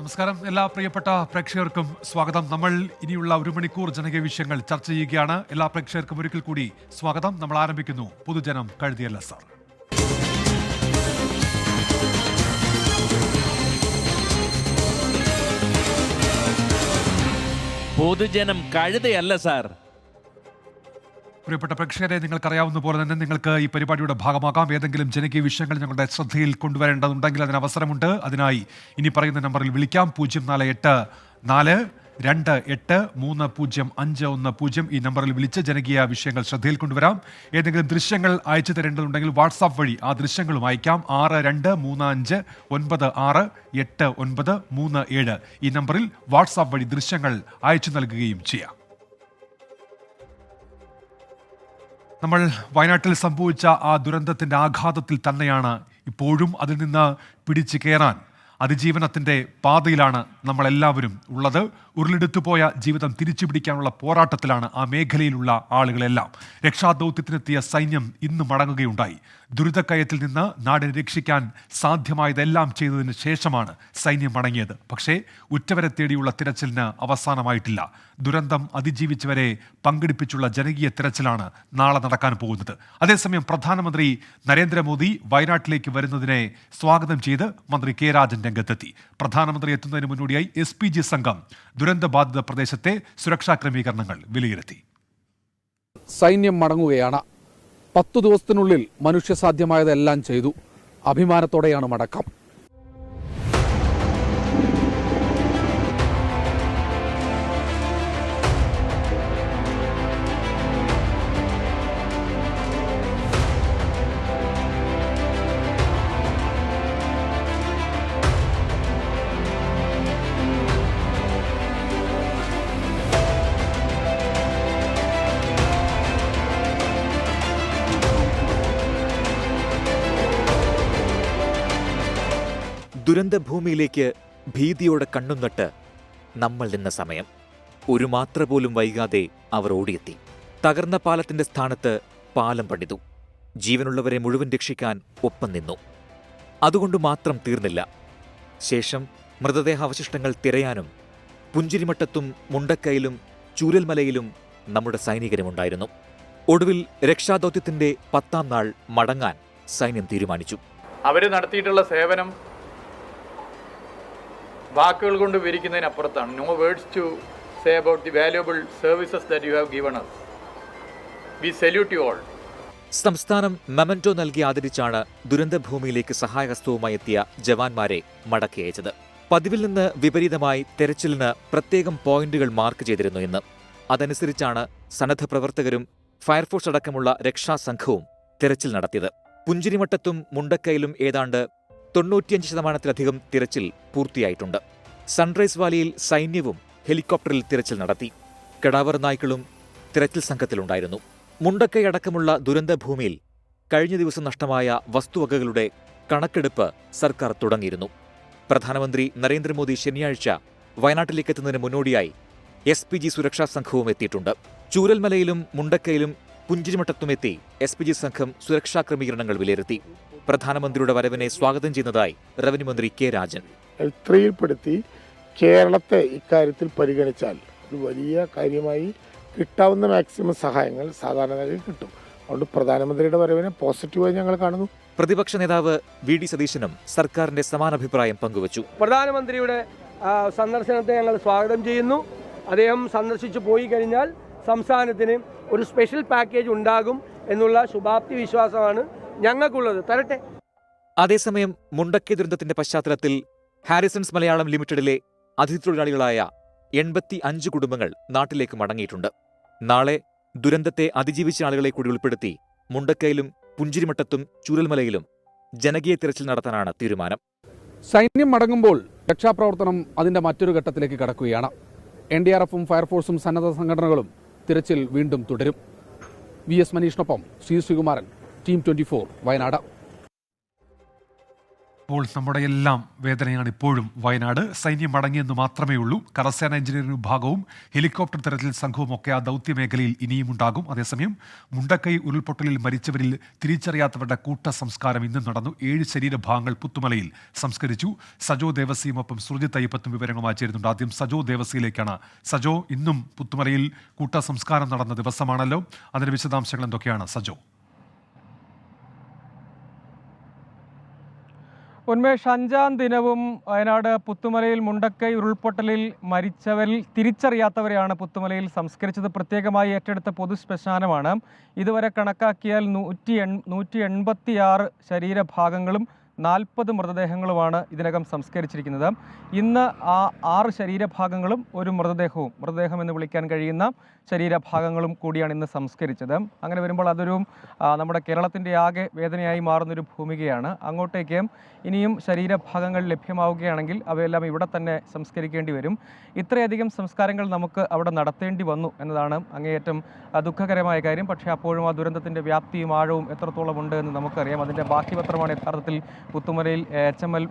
നമസ്കാരം. എല്ലാ പ്രിയപ്പെട്ട പ്രേക്ഷകർക്കും സ്വാഗതം. നമ്മൾ ഇനിയുള്ള ഒരു മണിക്കൂർ ജനകീയ വിഷയങ്ങൾ ചർച്ച ചെയ്യുകയാണ്. എല്ലാ പ്രേക്ഷകർക്കും ഒരിക്കൽ കൂടി സ്വാഗതം. നമ്മൾ ആരംഭിക്കുന്നു പൊതുജനം കഴുതിയല്ല സാർ. പൊതുജനം കഴുതയല്ല സാർ. പ്രിയപ്പെട്ട പ്രേക്ഷകരെ, നിങ്ങൾക്കറിയാവുന്ന പോലെ തന്നെ നിങ്ങൾക്ക് ഈ പരിപാടിയുടെ ഭാഗമാകാം. ഏതെങ്കിലും ജനകീയ വിഷയങ്ങൾ ഞങ്ങളുടെ ശ്രദ്ധയിൽ കൊണ്ടുവരേണ്ടതുണ്ടെങ്കിൽ അതിന് അവസരമുണ്ട്. അതിനായി ഇനി പറയുന്ന നമ്പറിൽ വിളിക്കാം. 0484283050. ഈ നമ്പറിൽ വിളിച്ച് ജനകീയ വിഷയങ്ങൾ ശ്രദ്ധയിൽ കൊണ്ടുവരാം. ഏതെങ്കിലും ദൃശ്യങ്ങൾ അയച്ചു തരേണ്ടതുണ്ടെങ്കിൽ വാട്സാപ്പ് വഴി ആ ദൃശ്യങ്ങളും അയക്കാം. 6235968937 ഈ നമ്പറിൽ വാട്സാപ്പ് വഴി ദൃശ്യങ്ങൾ അയച്ചു നൽകുകയും ചെയ്യാം. നമ്മൾ വയനാട്ടിൽ സംഭവിച്ച ആ ദുരന്തത്തിൻ്റെ ആഘാതത്തിൽ തന്നെയാണ് ഇപ്പോഴും അതിൽ നിന്ന് പിടിച്ചു കയറാൻ അതിജീവനത്തിൻ്റെ പാതയിലാണ് നമ്മളെല്ലാവരും ഉള്ളത്. ഉരുളെടുത്തുപോയ ജീവിതം തിരിച്ചു പിടിക്കാനുള്ള പോരാട്ടത്തിലാണ് ആ മേഖലയിലുള്ള ആളുകളെല്ലാം. രക്ഷാദൗത്യത്തിനെത്തിയ സൈന്യം ഇന്ന് മടങ്ങുകയുണ്ടായി. ദുരിതക്കയത്തിൽ നിന്ന് നാടിനെ രക്ഷിക്കാൻ സാധ്യമായതെല്ലാം ചെയ്തതിന് ശേഷമാണ് സൈന്യം മടങ്ങിയത്. പക്ഷേ ഉറ്റവരെ തേടിയുള്ള തിരച്ചിലിന് അവസാനമായിട്ടില്ല. ദുരന്തം അതിജീവിച്ചവരെ പങ്കെടുപ്പിച്ചുള്ള ജനകീയ തിരച്ചിലാണ് നാളെ നടക്കാൻ പോകുന്നത്. അതേസമയം പ്രധാനമന്ത്രി നരേന്ദ്രമോദി വയനാട്ടിലേക്ക് വരുന്നതിനെ സ്വാഗതം ചെയ്ത് മന്ത്രി കെ രാജൻ രംഗത്തെത്തി. പ്രധാനമന്ത്രി എത്തുന്നതിന് മുന്നോടിയായി SPG സംഘം ദുരന്തബാധിത പ്രദേശത്തെ സുരക്ഷാ ക്രമീകരണങ്ങൾ വിലയിരുത്തി. സൈന്യം മടങ്ങുകയാണ്. 10 ദിവസത്തിനുള്ളിൽ മനുഷ്യസാധ്യമായതെല്ലാം ചെയ്തു. അഭിമാനത്തോടെയാണ് മടക്കം. ദുരന്തഭൂമിയിലേക്ക് ഭീതിയോടെ കണ്ണും നട്ട് നമ്മൾ നിന്ന സമയം. ഒരു മാത്ര പോലും വൈകാതെ അവർ ഓടിയെത്തി. തകർന്ന പാലത്തിന്റെ സ്ഥാനത്ത് പാലം പണിതു. ജീവനുള്ളവരെ മുഴുവൻ രക്ഷിക്കാൻ ഒപ്പം നിന്നു. അതുകൊണ്ട് മാത്രം തീർന്നില്ല. ശേഷം മൃതദേഹാവശിഷ്ടങ്ങൾ തിരയാനും പുഞ്ചിരിമട്ടത്തും മുണ്ടക്കയിലും ചൂരൽമലയിലും നമ്മുടെ സൈനികരുമുണ്ടായിരുന്നു. ഒടുവിൽ രക്ഷാദൗത്യത്തിന്റെ 10ാം നാൾ മടങ്ങാൻ സൈന്യം തീരുമാനിച്ചു. അവർ നടത്തിയിട്ടുള്ള സേവനം വാക്കുകൾ കൊണ്ട് വിവരിക്കുന്നതിനപ്പുറത്താണ്. No words to say about the valuable services that you have given us. We salute you all. സംസ്ഥാനം മെമന്റോ നൽകി ആദരിച്ചാണ് ദുരന്തഭൂമിയിലേക്ക് സഹായഹസ്തവുമായി എത്തിയ ജവാന്മാരെ മടക്കി അയച്ചത്. പതിവിൽ നിന്ന് വിപരീതമായി തെരച്ചിലിന് പ്രത്യേകം പോയിന്റുകൾ മാർക്ക് ചെയ്തിരുന്നു ഇന്ന്. അതനുസരിച്ചാണ് സന്നദ്ധ പ്രവർത്തകരും ഫയർഫോഴ്സ് അടക്കമുള്ള രക്ഷാസംഘവും തെരച്ചിൽ നടത്തിയത്. പുഞ്ചിരിമട്ടത്തും മുണ്ടക്കയിലും ഏതാണ്ട് 95% തിരച്ചിൽ പൂർത്തിയായിട്ടുണ്ട്. സൺറൈസ് വാലിയിൽ സൈന്യവും ഹെലികോപ്റ്ററിൽ തിരച്ചിൽ നടത്തി. കടാവർ നായ്ക്കളും തിരച്ചിൽ സംഘത്തിലുണ്ടായിരുന്നു. മുണ്ടക്കൈ അടക്കമുള്ള ദുരന്തഭൂമിയിൽ കഴിഞ്ഞ ദിവസം നഷ്ടമായ വസ്തുവകകളുടെ കണക്കെടുപ്പ് സർക്കാർ തുടങ്ങിയിരുന്നു. പ്രധാനമന്ത്രി നരേന്ദ്രമോദി ശനിയാഴ്ച വയനാട്ടിലേക്കെത്തുന്നതിന് മുന്നോടിയായി SPG സുരക്ഷാ സംഘവും എത്തിയിട്ടുണ്ട്. ചൂരൽമലയിലും മുണ്ടക്കയിലും പുഞ്ചിരിമട്ടത്തുമെത്തി SPG സംഘം സുരക്ഷാ ക്രമീകരണങ്ങൾ വിലയിരുത്തി. പ്രധാനമന്ത്രിയുടെ വരവിനെ സ്വാഗതം ചെയ്യുന്നതായി റവന്യൂ മന്ത്രി കെ രാജൻ. ത്രിയിൽപ്പെടുത്തി കേരളത്തെ ഇക്കാര്യത്തിൽ പരിഗണിച്ചാൽ ഒരു വലിയ കാര്യമായി കിട്ടാവുന്ന മാക്സിമം സഹായങ്ങൾ സാധാരണ കിട്ടും. അതുകൊണ്ട് പ്രധാനമന്ത്രിയുടെ വരവിനെ പോസിറ്റീവായി ഞങ്ങൾ കാണുന്നു. പ്രതിപക്ഷ നേതാവ് VD സതീശനും സർക്കാരിന്റെ സമാന അഭിപ്രായം പങ്കുവച്ചു. പ്രധാനമന്ത്രിയുടെ സന്ദർശനത്തെ ഞങ്ങൾ സ്വാഗതം ചെയ്യുന്നു. അദ്ദേഹം സന്ദർശിച്ചു പോയി കഴിഞ്ഞാൽ സംസ്ഥാനത്തിന് ഒരു സ്പെഷ്യൽ പാക്കേജ് ഉണ്ടാകും എന്നുള്ള ശുഭാപ്തി വിശ്വാസമാണ് ഞങ്ങൾക്കുള്ളത്. തരട്ടെ. അതേസമയം മുണ്ടക്കൈ ദുരന്തത്തിന്റെ പശ്ചാത്തലത്തിൽ ഹാരിസൺസ് മലയാളം ലിമിറ്റഡിലെ അതിഥി തൊഴിലാളികളായ 85 കുടുംബങ്ങൾ നാട്ടിലേക്ക് മടങ്ങിയിട്ടുണ്ട്. നാളെ ദുരന്തത്തെ അതിജീവിച്ച ആളുകളെ കൂടി ഉൾപ്പെടുത്തി മുണ്ടക്കയിലും പുഞ്ചിരിമട്ടത്തും ചൂരൽമലയിലും ജനകീയ തിരച്ചിൽ നടത്താനാണ് തീരുമാനം. സൈന്യം മടങ്ങുമ്പോൾ രക്ഷാപ്രവർത്തനം അതിന്റെ മറ്റൊരു ഘട്ടത്തിലേക്ക് കടക്കുകയാണ്. NDRFും ഫയർഫോഴ്സും സന്നദ്ധ സംഘടനകളും തിരച്ചിൽ വീണ്ടും തുടരും. VS മനീഷിനൊപ്പം ശ്രീകുമാരൻ, ടീം 24 വയനാട്. ഇപ്പോൾ നമ്മുടെ എല്ലാം വേദനയാണ് ഇപ്പോഴും വയനാട്. സൈന്യം മടങ്ങിയെന്ന് മാത്രമേ ഉള്ളൂ. കരസേന എഞ്ചിനീയറിംഗ് വിഭാഗവും ഹെലികോപ്റ്റർ തെരച്ചിൽ സംഘവും ഒക്കെ ആ ദൗത്യമേഖലയിൽ ഇനിയും ഉണ്ടാകും. അതേസമയം മുണ്ടക്കൈ ഉരുൾപൊട്ടലിൽ മരിച്ചവരിൽ തിരിച്ചറിയാത്തവരുടെ കൂട്ട സംസ്കാരം ഇന്നും നടന്നു. 7 ശരീരഭാഗങ്ങൾ പുത്തുമലയിൽ സംസ്കരിച്ചു. സജോ ദേവസിയുമൊപ്പം സുർജിത് അയ്യപ്പത്തും വിവരങ്ങളുമായി ചേരുന്നുണ്ട്. ആദ്യം സജോ ദേവസിയിലേക്കാണ്. സജോ, ഇന്നും പുത്തുമലയിൽ കൂട്ട സംസ്കാരം നടന്ന ദിവസമാണല്ലോ, അതിന്റെ വിശദാംശങ്ങൾ എന്തൊക്കെയാണ് സജോ? ഉന്മേഷ്, 5ാം ദിനവും വയനാട് പുത്തുമലയിൽ മുണ്ടക്കൈ ഉരുൾപൊട്ടലിൽ മരിച്ചവരിൽ തിരിച്ചറിയാത്തവരെയാണ് പുത്തുമലയിൽ സംസ്കരിച്ചത്. പ്രത്യേകമായി ഏറ്റെടുത്ത പൊതു ശ്മശാനമാണ്. ഇതുവരെ കണക്കാക്കിയാൽ 186 ശരീരഭാഗങ്ങളും 40 മൃതദേഹങ്ങളുമാണ് ഇതിനകം സംസ്കരിച്ചിരിക്കുന്നത്. ഇന്ന് ആ 6 ശരീരഭാഗങ്ങളും ഒരു മൃതദേഹം എന്ന് വിളിക്കാൻ കഴിയുന്ന ശരീരഭാഗങ്ങളും കൂടിയാണ് ഇന്ന് സംസ്കരിച്ചത്. അങ്ങനെ വരുമ്പോൾ അതൊരു നമ്മുടെ കേരളത്തിൻ്റെ ആകെ വേദനയായി മാറുന്നൊരു ഭൂമികയാണ്. അങ്ങോട്ടേക്ക് ഇനിയും ശരീരഭാഗങ്ങൾ ലഭ്യമാവുകയാണെങ്കിൽ അവയെല്ലാം ഇവിടെ തന്നെ സംസ്കരിക്കേണ്ടി വരും. ഇത്രയധികം സംസ്കാരങ്ങൾ നമുക്ക് അവിടെ നടത്തേണ്ടി വന്നു എന്നതാണ് അങ്ങേയറ്റം ദുഃഖകരമായ കാര്യം. പക്ഷേ അപ്പോഴും ആ ദുരന്തത്തിൻ്റെ വ്യാപ്തിയും ആഴവും എത്രത്തോളം ഉണ്ട് എന്ന് നമുക്കറിയാം. അതിൻ്റെ ബാക്കി പത്രമാണ് യഥാർത്ഥത്തിൽ പുത്തുമലയിൽ HML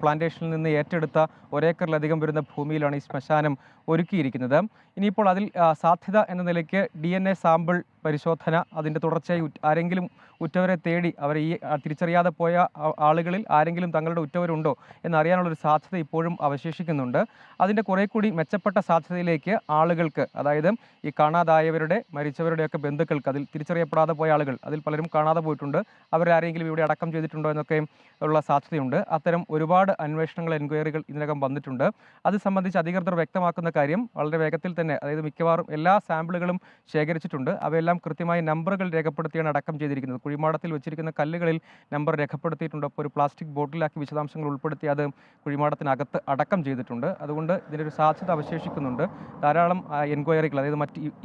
പ്ലാന്റേഷനിൽ നിന്ന് ഏറ്റെടുത്ത 1 ഏക്കറിലധികം വരുന്ന ഭൂമിയിലാണ് ഈ ശ്മശാനം ഒരുക്കിയിരിക്കുന്നത്. ഇനിയിപ്പോൾ അതിൽ സാധ്യത എന്ന നിലയ്ക്ക് DNA സാമ്പിൾ പരിശോധന, അതിൻ്റെ തുടർച്ചയായി ആരെങ്കിലും ഉറ്റവരെ തേടി അവരെ ഈ തിരിച്ചറിയാതെ പോയ ആളുകളിൽ ആരെങ്കിലും തങ്ങളുടെ ഉറ്റവരുണ്ടോ എന്നറിയാനുള്ളൊരു സാധ്യത ഇപ്പോഴും അവശേഷിക്കുന്നുണ്ട്. അതിൻ്റെ കുറേ കൂടി മെച്ചപ്പെട്ട സാധ്യതയിലേക്ക് ആളുകൾക്ക്, അതായത് ഈ കാണാതായവരുടെ മരിച്ചവരുടെയൊക്കെ ബന്ധുക്കൾക്ക്, അതിൽ തിരിച്ചറിയപ്പെടാതെ പോയ ആളുകൾ, അതിൽ പലരും കാണാതെ പോയിട്ടുണ്ട്, അവരാരെങ്കിലും ഇവിടെ അടക്കം ചെയ്തിട്ടുണ്ടോ എന്നൊക്കെ ഉള്ള സാധ്യതയുണ്ട്. അത്തരം ഒരുപാട് അന്വേഷണങ്ങൾ, എൻക്വയറികൾ ഇതിനകം വന്നിട്ടുണ്ട്. അത് സംബന്ധിച്ച് അധികൃതർ വ്യക്തമാക്കുന്ന കാര്യം വളരെ വേഗത്തിൽ തന്നെ, അതായത് മിക്കവാറും എല്ലാ സാമ്പിളുകളും ശേഖരിച്ചിട്ടുണ്ട്. അവയെല്ലാം കൃത്യമായി നമ്പറുകൾ രേഖപ്പെടുത്തിയാണ് അടക്കം ചെയ്തിരിക്കുന്നത്. കുഴിമാടത്തിൽ വെച്ചിരിക്കുന്ന കല്ലുകളിൽ നമ്പർ രേഖപ്പെടുത്തിയിട്ടുണ്ട്. അപ്പോൾ ഒരു പ്ലാസ്റ്റിക് ബോട്ടിലാക്കി വിശദാംശങ്ങൾ ഉൾപ്പെടുത്തി അത് കുഴിമാടത്തിനകത്ത് അടക്കം ചെയ്തിട്ടുണ്ട്. അതുകൊണ്ട് ഇതിനൊരു സാധ്യത അവശേഷിക്കുന്നുണ്ട്. ധാരാളം എൻക്വയറികൾ, അതായത്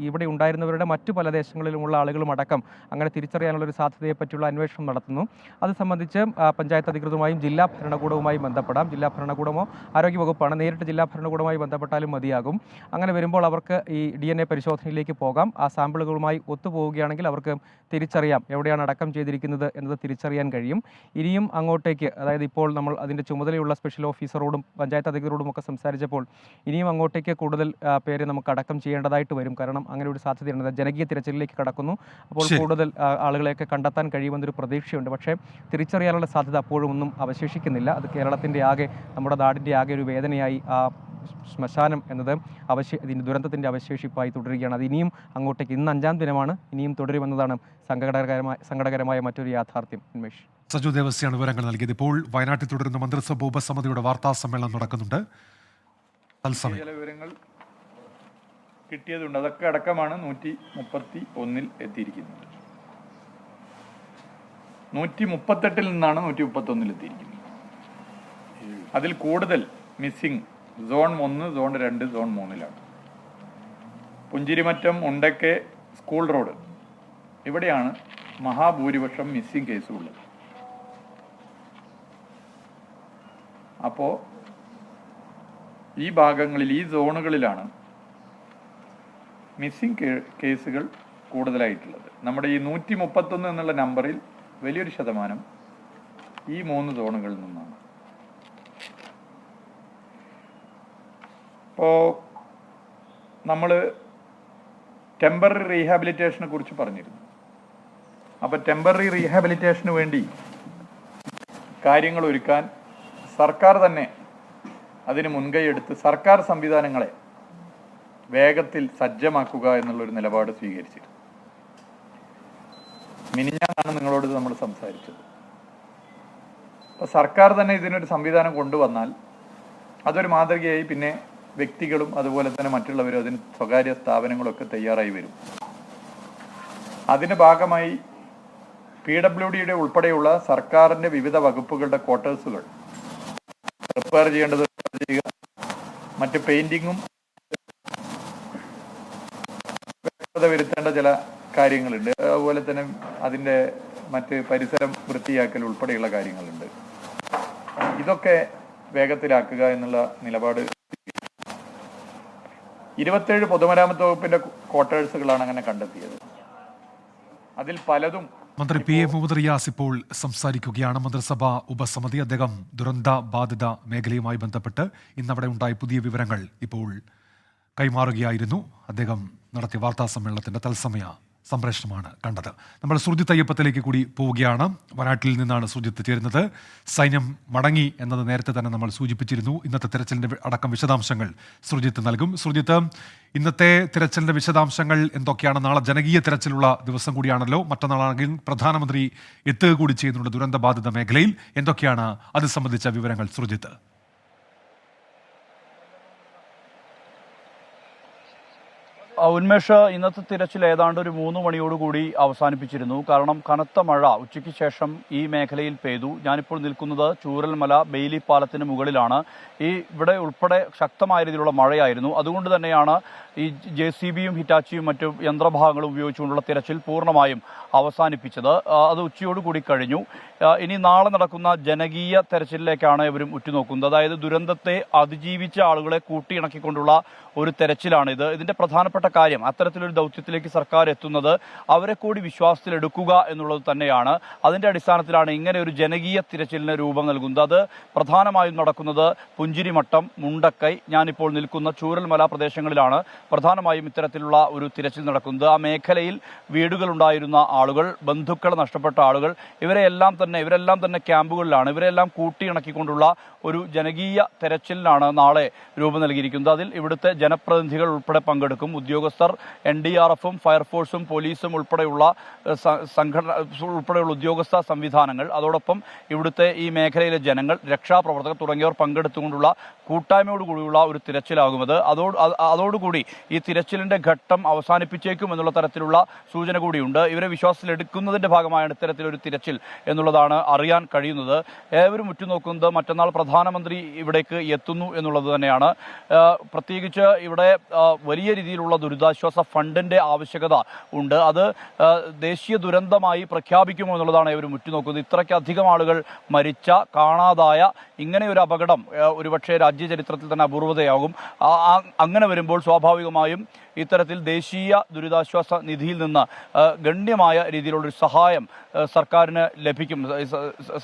ഇവിടെ ഉണ്ടായിരുന്നവരുടെ മറ്റു പല ദേശങ്ങളിലുമുള്ള ആളുകളും അടക്കം അങ്ങനെ തിരിച്ചറിയാനുള്ളൊരു സാധ്യതയെ പറ്റിയുള്ള അന്വേഷണം നടത്തുന്നു. അത് സംബന്ധിച്ച് പഞ്ചായത്ത് അധികൃതരുമായും ജില്ലാ ഭരണകൂടവുമായി ബന്ധപ്പെടാം. ജില്ലാ ഭരണകൂടമോ ആരോഗ്യവകുപ്പാണ്, നേരിട്ട് ജില്ലാ ഭരണകൂടവുമായി ബന്ധപ്പെട്ടാലും മതിയാകും. അങ്ങനെ വരുമ്പോൾ അവർക്ക് ഈ DNA പരിശോധനയിലേക്ക് പോകാം. ആ സാമ്പിളുകളുമായി ഒത്തുപോവുകയാണെങ്കിൽ അവർക്ക് തിരിച്ചറിയാം എവിടെയാണ് അടക്കം ചെയ്തിരിക്കുന്നത് എന്നത് തിരിച്ചറിയാൻ കഴിയും. ഇനിയും അങ്ങോട്ടേക്ക്, അതായത് ഇപ്പോൾ നമ്മൾ അതിൻ്റെ ചുമതലയുള്ള സ്പെഷ്യൽ ഓഫീസറോടും പഞ്ചായത്ത് അധികൃതരോടും ഒക്കെ സംസാരിച്ചപ്പോൾ ഇനിയും അങ്ങോട്ടേക്ക് കൂടുതൽ പേര് നമുക്ക് അടക്കം ചെയ്യേണ്ടതായിട്ട് വരും. കാരണം അങ്ങനെ ഒരു സാധ്യതയുണ്ട്. ജനകീയ തിരച്ചിലിലേക്ക് കടക്കുന്നു. അപ്പോൾ കൂടുതൽ ആളുകളെയൊക്കെ കണ്ടെത്താൻ കഴിയുമെന്നൊരു പ്രതീക്ഷയുണ്ട്. പക്ഷേ തിരിച്ചറിയാനുള്ള സാധ്യത അപ്പോഴും ഒന്നും അവശേഷിക്കുന്നില്ല. അത് കേരളത്തിൻ്റെ ആകെ, നമ്മുടെ നാടിൻ്റെ ആകെ ഒരു വേദനയായി ആ ശ്മശാനം എന്നത് ഇതിൻ്റെ ദുരന്തത്തിൻ്റെ അവശേഷിപ്പായി തുടരുകയാണ്. അത് ഇനിയും അങ്ങോട്ടേക്ക്, ഇന്ന് 5ാം ദിനമാണ്, ഇനിയും തുടരുമെന്നതാണ് സങ്കടകരമായ മറ്റൊരു യാഥാർത്ഥ്യം. ഉന്മേഷ്, സജു ദേവസിയാണ് വിവരങ്ങൾ നൽകിയത്. ഇപ്പോൾ വയനാട്ടിൽ തുടരുന്ന മന്ത്രിസഭ ഉപസമിതിയുടെ വാർത്താ സമ്മേളനം നടക്കുന്നുണ്ട്. തത്സമയം ചില വിവരങ്ങൾ കിട്ടിയതുണ്ട്. അതൊക്കെ അടക്കമാണ് 131 എത്തിയിരിക്കുന്നത്. 138 നിന്നാണ് 131 എത്തിയിരിക്കുന്നത്. അതിൽ കൂടുതൽ missing zone 1, zone 2, zone 3 Punchirimattam, ഉണ്ടക്കെ, സ്കൂൾ റോഡ്, ഇവിടെയാണ് മഹാഭൂരിപക്ഷം മിസ്സിംഗ് കേസുള്ളത്. അപ്പോൾ ഈ ഭാഗങ്ങളിൽ, ഈ സോണുകളിലാണ് മിസ്സിംഗ് കേസുകൾ കൂടുതലായിട്ടുള്ളത്. നമ്മുടെ ഈ 131 എന്നുള്ള നമ്പറിൽ വലിയൊരു ശതമാനം ഈ 3 സോണുകളിൽ നിന്നാണ്. ഇപ്പോൾ നമ്മൾ ടെമ്പററി റീഹാബിലിറ്റേഷനെ കുറിച്ച് പറഞ്ഞിരുന്നു. അപ്പോൾ ടെമ്പററി റീഹാബിലിറ്റേഷന് വേണ്ടി കാര്യങ്ങൾ ഒരുക്കാൻ സർക്കാർ തന്നെ അതിന് മുൻകൈയെടുത്ത് സർക്കാർ സംവിധാനങ്ങളെ വേഗത്തിൽ സജ്ജമാക്കുക എന്നുള്ളൊരു നിലപാട് സ്വീകരിച്ചിരുന്നു. മിനിഞ്ഞാന്നാണ് നിങ്ങളോട് നമ്മൾ സംസാരിച്ചത്. അപ്പോൾ സർക്കാർ തന്നെ ഇതിനൊരു സംവിധാനം കൊണ്ടുവന്നാൽ അതൊരു മാതൃകയായി പിന്നെ വ്യക്തികളും അതുപോലെ തന്നെ മറ്റുള്ളവരും, അതിന് സ്വകാര്യ സ്ഥാപനങ്ങളൊക്കെ തയ്യാറായി വരും. അതിൻ്റെ ഭാഗമായി PWDയുടെ ഉൾപ്പെടെയുള്ള സർക്കാരിൻ്റെ വിവിധ വകുപ്പുകളുടെ ക്വാർട്ടേഴ്സുകൾ റിപ്പയർ ചെയ്യേണ്ടത് ചെയ്യുക, മറ്റ് പെയിൻറ്റിങ്ങും വ്യക്തത വരുത്തേണ്ട ചില കാര്യങ്ങളുണ്ട്. അതുപോലെ തന്നെ അതിൻ്റെ മറ്റ് പരിസരം വൃത്തിയാക്കൽ ഉൾപ്പെടെയുള്ള കാര്യങ്ങളുണ്ട്. ഇതൊക്കെ വേഗത്തിലാക്കുക എന്നുള്ള നിലപാട് 27 പൊതുമരാമത്ത് വകുപ്പിൻ്റെ ക്വാർട്ടേഴ്സുകളാണ് അങ്ങനെ കണ്ടെത്തിയത്. അതിൽ പലതും മന്ത്രി പി എ മുഹമ്മദ് റിയാസ് ഇപ്പോൾ സംസാരിക്കുകയാണ്. മന്ത്രിസഭാ ഉപസമിതി അദ്ദേഹം ദുരന്ത ബാധിത മേഖലയുമായി ബന്ധപ്പെട്ട് ഇന്നവിടെ ഉണ്ടായ പുതിയ വിവരങ്ങൾ ഇപ്പോൾ കൈമാറുകയായിരുന്നു. അദ്ദേഹം നടത്തിയ വാർത്താ സമ്മേളനത്തിന്റെ തത്സമയ സംപ്രേഷണമാണ് കണ്ടത്. നമ്മൾ സുർജിത്ത് അയ്യപ്പത്തിലേക്ക് കൂടി പോവുകയാണ്. വയനാട്ടിൽ നിന്നാണ് സുർജിത്ത് ചേരുന്നത്. സൈന്യം മടങ്ങി എന്നത് നേരത്തെ തന്നെ നമ്മൾ സൂചിപ്പിച്ചിരുന്നു. ഇന്നത്തെ തിരച്ചിലിന്റെ അടക്കം വിശദാംശങ്ങൾ സുർജിത്ത് നൽകും. സുർജിത്ത്, ഇന്നത്തെ തിരച്ചിലിന്റെ വിശദാംശങ്ങൾ എന്തൊക്കെയാണ്? നാളെ ജനകീയ തിരച്ചിലുള്ള ദിവസം കൂടിയാണല്ലോ. മറ്റന്നാളാണെങ്കിൽ പ്രധാനമന്ത്രി എത്തുക കൂടി ചെയ്യുന്നുണ്ട് ദുരന്തബാധിത മേഖലയിൽ. എന്തൊക്കെയാണ് അത് സംബന്ധിച്ച വിവരങ്ങൾ സുർജിത്ത്? ഉന്മേഷ്, ഇന്നത്തെ തിരച്ചിൽ ഏതാണ്ട് ഒരു 3 മണിയോടുകൂടി അവസാനിപ്പിച്ചിരുന്നു. കാരണം കനത്ത മഴ ഉച്ചയ്ക്ക് ശേഷം ഈ മേഖലയിൽ പെയ്തു. ഞാനിപ്പോൾ നിൽക്കുന്നത് ചൂരൽമല ബെയിലി പാലത്തിന് മുകളിലാണ്. ഇവിടെ ഉൾപ്പെടെ ശക്തമായ രീതിയിലുള്ള മഴയായിരുന്നു. അതുകൊണ്ട് തന്നെയാണ് ഈ JCBയും ഹിറ്റാച്ചിയും മറ്റു യന്ത്രഭാഗങ്ങളും ഉപയോഗിച്ചുകൊണ്ടുള്ള തിരച്ചിൽ പൂർണ്ണമായും അവസാനിപ്പിച്ചത്. അത് ഉച്ചയോടുകൂടി കഴിഞ്ഞു. ഇനി നാളെ നടക്കുന്ന ജനകീയ തെരച്ചിലിലേക്കാണ് ഇവരും ഉറ്റുനോക്കുന്നത്. അതായത് ദുരന്തത്തെ അതിജീവിച്ച ആളുകളെ കൂട്ടിയിണക്കിക്കൊണ്ടുള്ള ഒരു തെരച്ചിലാണിത്. ഇതിന്റെ പ്രധാനപ്പെട്ട കാര്യം, അത്തരത്തിലൊരു ദൗത്യത്തിലേക്ക് സർക്കാർ എത്തുന്നത് അവരെ കൂടി വിശ്വാസത്തിലെടുക്കുക എന്നുള്ളത് തന്നെയാണ്. അതിന്റെ അടിസ്ഥാനത്തിലാണ് ഇങ്ങനെ ഒരു ജനകീയ തിരച്ചിലിന് രൂപം നൽകുന്നത്. അത് പ്രധാനമായും നടക്കുന്നത് പുഞ്ചിരിമട്ടം, മുണ്ടക്കൈ, ഞാനിപ്പോൾ നിൽക്കുന്ന ചൂരൽമല പ്രദേശങ്ങളിലാണ് പ്രധാനമായും ഇത്തരത്തിലുള്ള ഒരു തിരച്ചിൽ നടക്കുന്നത്. ആ മേഖലയിൽ വീടുകളുണ്ടായിരുന്ന ആളുകൾ, ബന്ധുക്കൾ നഷ്ടപ്പെട്ട ആളുകൾ, ഇവരെല്ലാം തന്നെ ക്യാമ്പുകളിലാണ്. ഇവരെല്ലാം കൂട്ടിയിണക്കിക്കൊണ്ടുള്ള ഒരു ജനകീയ തെരച്ചിലിനാണ് നാളെ രൂപം നൽകിയിരിക്കുന്നത്. അതിൽ ഇവിടുത്തെ ജനപ്രതിനിധികൾ ഉൾപ്പെടെ പങ്കെടുക്കും. ഉദ്യോഗസ്ഥർ, NDRFും ഫയർഫോഴ്സും പോലീസും ഉൾപ്പെടെയുള്ള ഉദ്യോഗസ്ഥ സംവിധാനങ്ങൾ, അതോടൊപ്പം ഇവിടുത്തെ ഈ മേഖലയിലെ ജനങ്ങൾ, രക്ഷാപ്രവർത്തകർ തുടങ്ങിയവർ പങ്കെടുത്തുകൊണ്ടുള്ള കൂട്ടായ്മയോടുകൂടിയുള്ള ഒരു തിരച്ചിലാകുമത്. അതോടുകൂടി ഈ തിരച്ചിലിന്റെ ഘട്ടം അവസാനിപ്പിച്ചേക്കും എന്നുള്ള തരത്തിലുള്ള സൂചന കൂടിയുണ്ട്. ഇവരെ വിശ്വാസത്തിലെടുക്കുന്നതിന്റെ ഭാഗമായാണ് ഇത്തരത്തിലൊരു തിരച്ചിൽ എന്നുള്ളതാണ് അറിയാൻ കഴിയുന്നത്. ഏവരും ഉറ്റുനോക്കുന്നത് മറ്റന്നാൾ പ്രധാനമന്ത്രി ഇവിടേക്ക് എത്തുന്നു എന്നുള്ളത് തന്നെയാണ്. പ്രത്യേകിച്ച് ഇവിടെ വലിയ രീതിയിലുള്ള ദുരിതാശ്വാസ ഫണ്ടിന്റെ ആവശ്യകത ഉണ്ട്. അത് ദേശീയ ദുരന്തമായി പ്രഖ്യാപിക്കുമോ എന്നുള്ളതാണ് ഇവർ ഉറ്റുനോക്കുന്നത്. ഇത്രയ്ക്കധികം ആളുകൾ മരിച്ച, കാണാതായ ഇങ്ങനെ ഒരു അപകടം ഒരുപക്ഷെ രാജ്യചരിത്രത്തിൽ തന്നെ അപൂർവതയാകും. അങ്ങനെ വരുമ്പോൾ സ്വാഭാവികമായും ഇത്തരത്തിൽ ദേശീയ ദുരിതാശ്വാസ നിധിയിൽ നിന്ന് ഗണ്യമായ രീതിയിലുള്ളൊരു സഹായം സർക്കാരിന് ലഭിക്കും,